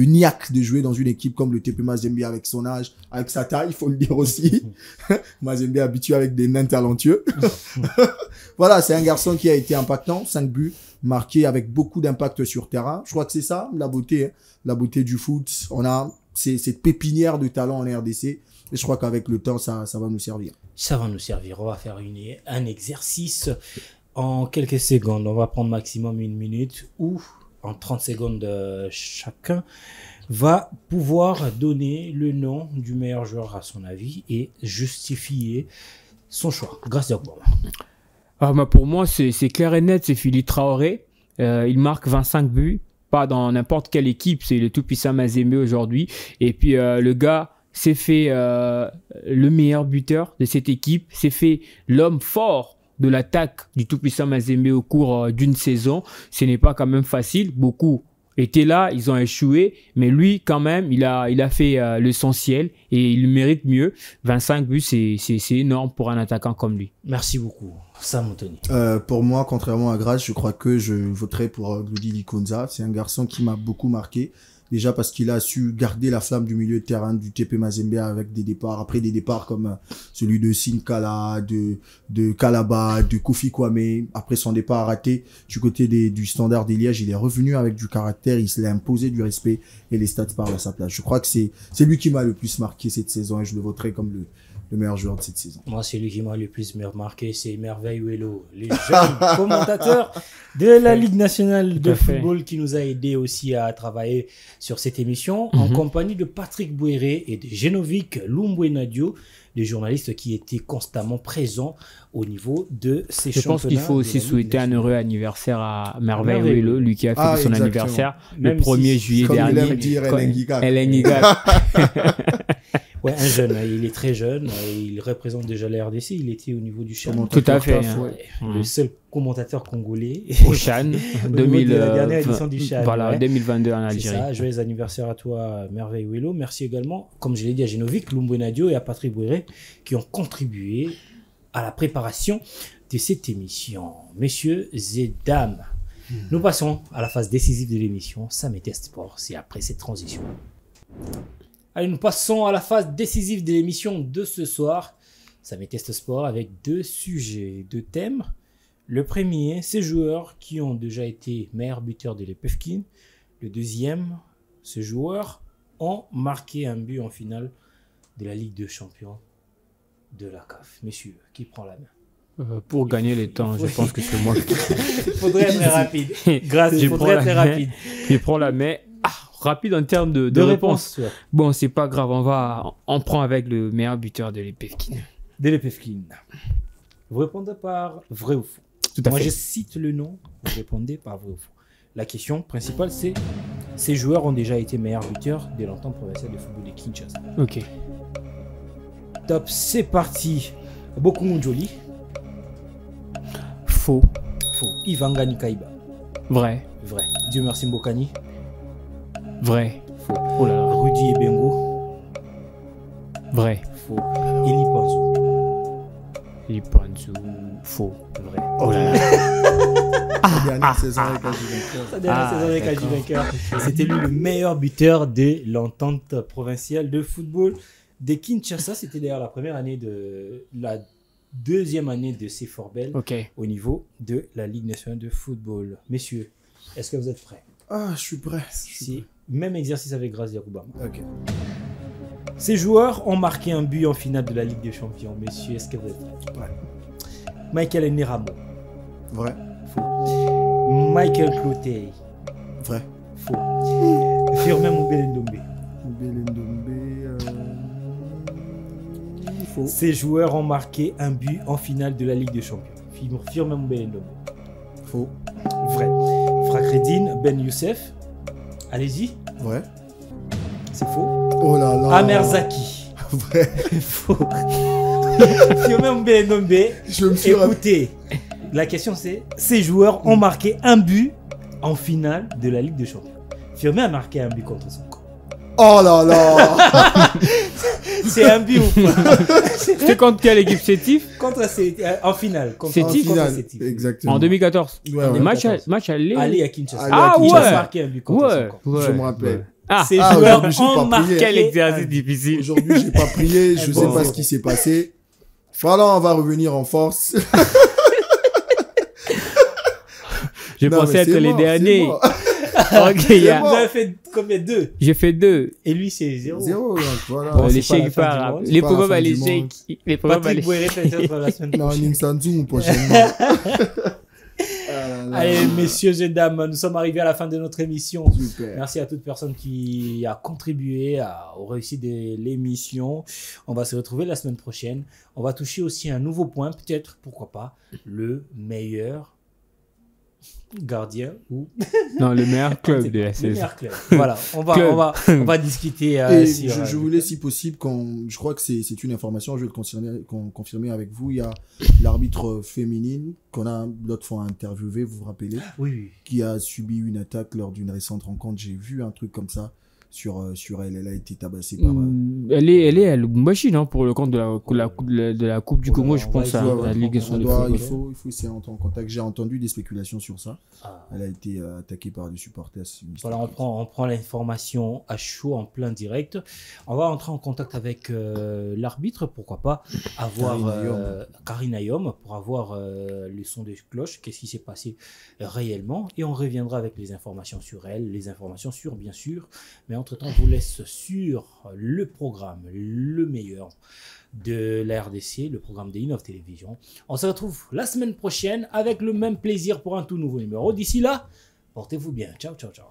niaque de jouer dans une équipe comme le TP Mazembe avec son âge, avec sa taille, il faut le dire aussi. Mazembe habitué avec des nains talentueux. Voilà, c'est un garçon qui a été impactant, 5 buts, marqué avec beaucoup d'impact sur terrain. Je crois que c'est ça, la beauté du foot. On a cette pépinière de talent en RDC. Et je crois qu'avec le temps, ça va nous servir. Ça va nous servir. On va faire un exercice en quelques secondes. On va prendre maximum 1 minute ou en 30 secondes chacun va pouvoir donner le nom du meilleur joueur à son avis et justifier son choix. Grâce à quoi? Pour moi, c'est clair et net, c'est Philippe Traoré. Il marque 25 buts, pas dans n'importe quelle équipe, c'est le tout-puissant Mazembe aujourd'hui. Et puis le gars s'est fait le meilleur buteur de cette équipe, s'est fait l'homme fort de l'attaque du tout-puissant Mazembe au cours d'une saison. Ce n'est pas quand même facile, beaucoup étaient là, ils ont échoué, mais lui quand même, il a fait l'essentiel et il mérite mieux. 25 buts, c'est énorme pour un attaquant comme lui. Merci beaucoup. Sam Anthony. Pour moi, contrairement à Grace, je crois que je voterai pour Glody Likonza. C'est un garçon qui m'a beaucoup marqué. Déjà parce qu'il a su garder la flamme du milieu de terrain du TP Mazembe avec des départs, après des départs comme celui de Sinkala, de Kalaba, de Kofi Kwame. Après son départ raté du côté du Standard de Liège, il est revenu avec du caractère, il se l'est imposé du respect et les stats parlent à sa place. Je crois que c'est lui qui m'a le plus marqué cette saison et je le voterai comme le meilleur joueur de cette saison. Moi, celui qui m'a le plus remarqué, c'est Merveille Ouello, les jeunes commentateurs de la Ligue nationale de football qui nous a aidé aussi à travailler sur cette émission en compagnie de Patrick Bouéré et de Genovic Lumbwe-Nadio, des journalistes qui étaient constamment présents au niveau de ces championnats. Je pense qu'il faut aussi souhaiter un heureux anniversaire à Merveille Ouello, lui qui a fêté son exactement. anniversaire Même le 1er si, juillet comme il dernier. aime dire, Ellen Guigak. Ellen Guigak. Ouais, un jeune, hein, il est très jeune, il représente déjà la RDC, il était au niveau du CHAN. Tout à fait. Ouais, le seul commentateur congolais. Au CHAN, La dernière édition du CHAN. Voilà, ouais. 2022 en C'est Algérie. ça, joyeux anniversaire à toi, Merveille Willow. Merci également, comme je l'ai dit, à Genovic, Lumbuenadio et à Patrick Bouéré qui ont contribué à la préparation de cette émission. Messieurs et dames, nous passons à la phase décisive de l'émission. Sam et Test Sport, c'est après cette transition. Allez, nous passons à la phase décisive de l'émission de ce soir. Sam et Test Sport avec 2 sujets, 2 thèmes. Le premier, ces joueurs qui ont déjà été meilleurs buteurs de l'EPFKIN. Le deuxième, ces joueurs ont marqué un but en finale de la Ligue des Champions de la CAF. Messieurs, qui prend la main? Pour gagner les temps, je pense que c'est moi. Il faudrait être rapide. Grâce, il faudrait être rapide. Je prends la main. Rapide en termes de réponse. Ouais. Bon, c'est pas grave, on prend avec le meilleur buteur de l'EPFKIN. De l'EPFKIN. Vous répondez par vrai ou faux. Tout à Moi, fait. je cite le nom, vous répondez par vrai ou faux. La question principale, c'est ces joueurs ont déjà été meilleurs buteurs de l'entente provinciale de football de Kinshasa. Ok. Top, c'est parti. Beaucoup Joli. Faux. Faux. Ivangani Kaiba. Vrai. Vrai. Dieu merci Mbokani. Vrai. Faux. Oh là là. Rudy Ebengo. Vrai. Faux. Eli Panzo. Lipanzu. Faux. Vrai. Oh là là. La dernière saison avec Ajuventus. Sa dernière saison avec d'accord. Ajuventus. C'était lui le meilleur buteur de l'entente provinciale de football de Kinshasa. C'était d'ailleurs la première année de la deuxième année de C4Bell Ok. au niveau de la Ligue nationale de football. Messieurs, est-ce que vous êtes prêts? Ah, je suis prêt. C'est même exercice avec Grace Yacoubama. Ok. Ces joueurs ont marqué un but en finale de la Ligue des Champions. Messieurs, est-ce que vous êtes prêts? Ouais. Michael Neramo. Vrai. Faux. Michael Clotet. Vrai. Faux. Firmin Moubele-Ndombe. Belendombe. Faux. Ces joueurs ont marqué un but en finale de la Ligue des Champions. Firmin Moubele-Ndombe. Faux. Vrai. Fakreddine Ben Youssef. Allez-y. Vrai. C'est faux. Oh là là. Amer Zaki. Vrai. Faux. Firmin Moubele-Ndombe. Je me suis rappelé. Écoutez, la question c'est, ces joueurs ont marqué un but en finale de la Ligue des Champions. Firmin a marqué un but contre son camp. Oh là là. C'est un but ou pas? C'était contre quelle équipe Sétif? Contre en finale. Contre, C'est En qui contre finale. Sétif. Exactement. En 2014. Ouais, ouais. Match aller. Allez à Kinshasa. Allez à Kinshasa Kinshasa. a marqué un but contre Ouais. son camp. Ouais. Je me rappelle. Ah, Ces Ah, joueurs aujourd'hui, j'ai ont pas marqué prié. quel un exercice but. difficile. Aujourd'hui, j'ai pas prié. Je sais pas ce qui s'est passé. Voilà, on va revenir en force. Je Non, pensais mais être c'est les mort, derniers. c'est mort. Ok, il y a- Vous avez fait combien? 2. j'ai fait 2. Et lui c'est 0. 0, donc voilà. Bon, c'est les pas la chèques fin du par monde. les pas la programmes fin à du l'échec. Les programmes à Patrick l'échec. Bouéré peut-être la semaine Non, prochaine. Ningsanzou prochainement. Allez, messieurs et dames, nous sommes arrivés à la fin de notre émission. Super. Merci à toute personne qui a contribué au réussite de l'émission. On va se retrouver la semaine prochaine. On va toucher aussi un nouveau point, peut-être, pourquoi pas, le meilleur gardien ou Non, le meilleur club de la le saison. meilleur club. Voilà, on va discuter Et sur. je voulais, si possible, je crois que c'est une information, je vais le confirmer avec vous. Il y a l'arbitre féminine qu'on a l'autre fois interviewé, vous vous rappelez, Oui, oui. qui a subi une attaque lors d'une récente rencontre. J'ai vu un truc comme ça sur elle. Elle a été tabassée par. Elle est à Lubumbashi, non, pour le compte de la Coupe du Congo, je on va pense, à essayer, la Ligue des on de doit- football. il faut essayer d'entrer en contact. J'ai entendu des spéculations sur ça. Ah. Elle a été attaquée par des supporters. Voilà, on prend l'information à chaud, en plein direct. On va entrer en contact avec l'arbitre, pourquoi pas, avoir Karine Ayom, pour avoir le son des cloches, qu'est-ce qui s'est passé réellement, et on reviendra avec les informations sur elle, les informations sur, bien sûr, mais entre-temps, je vous laisse sur le programme, le meilleur de la RDC, le programme de Innov Télévision. On se retrouve la semaine prochaine avec le même plaisir pour un tout nouveau numéro. D'ici là, portez-vous bien. Ciao, ciao, ciao.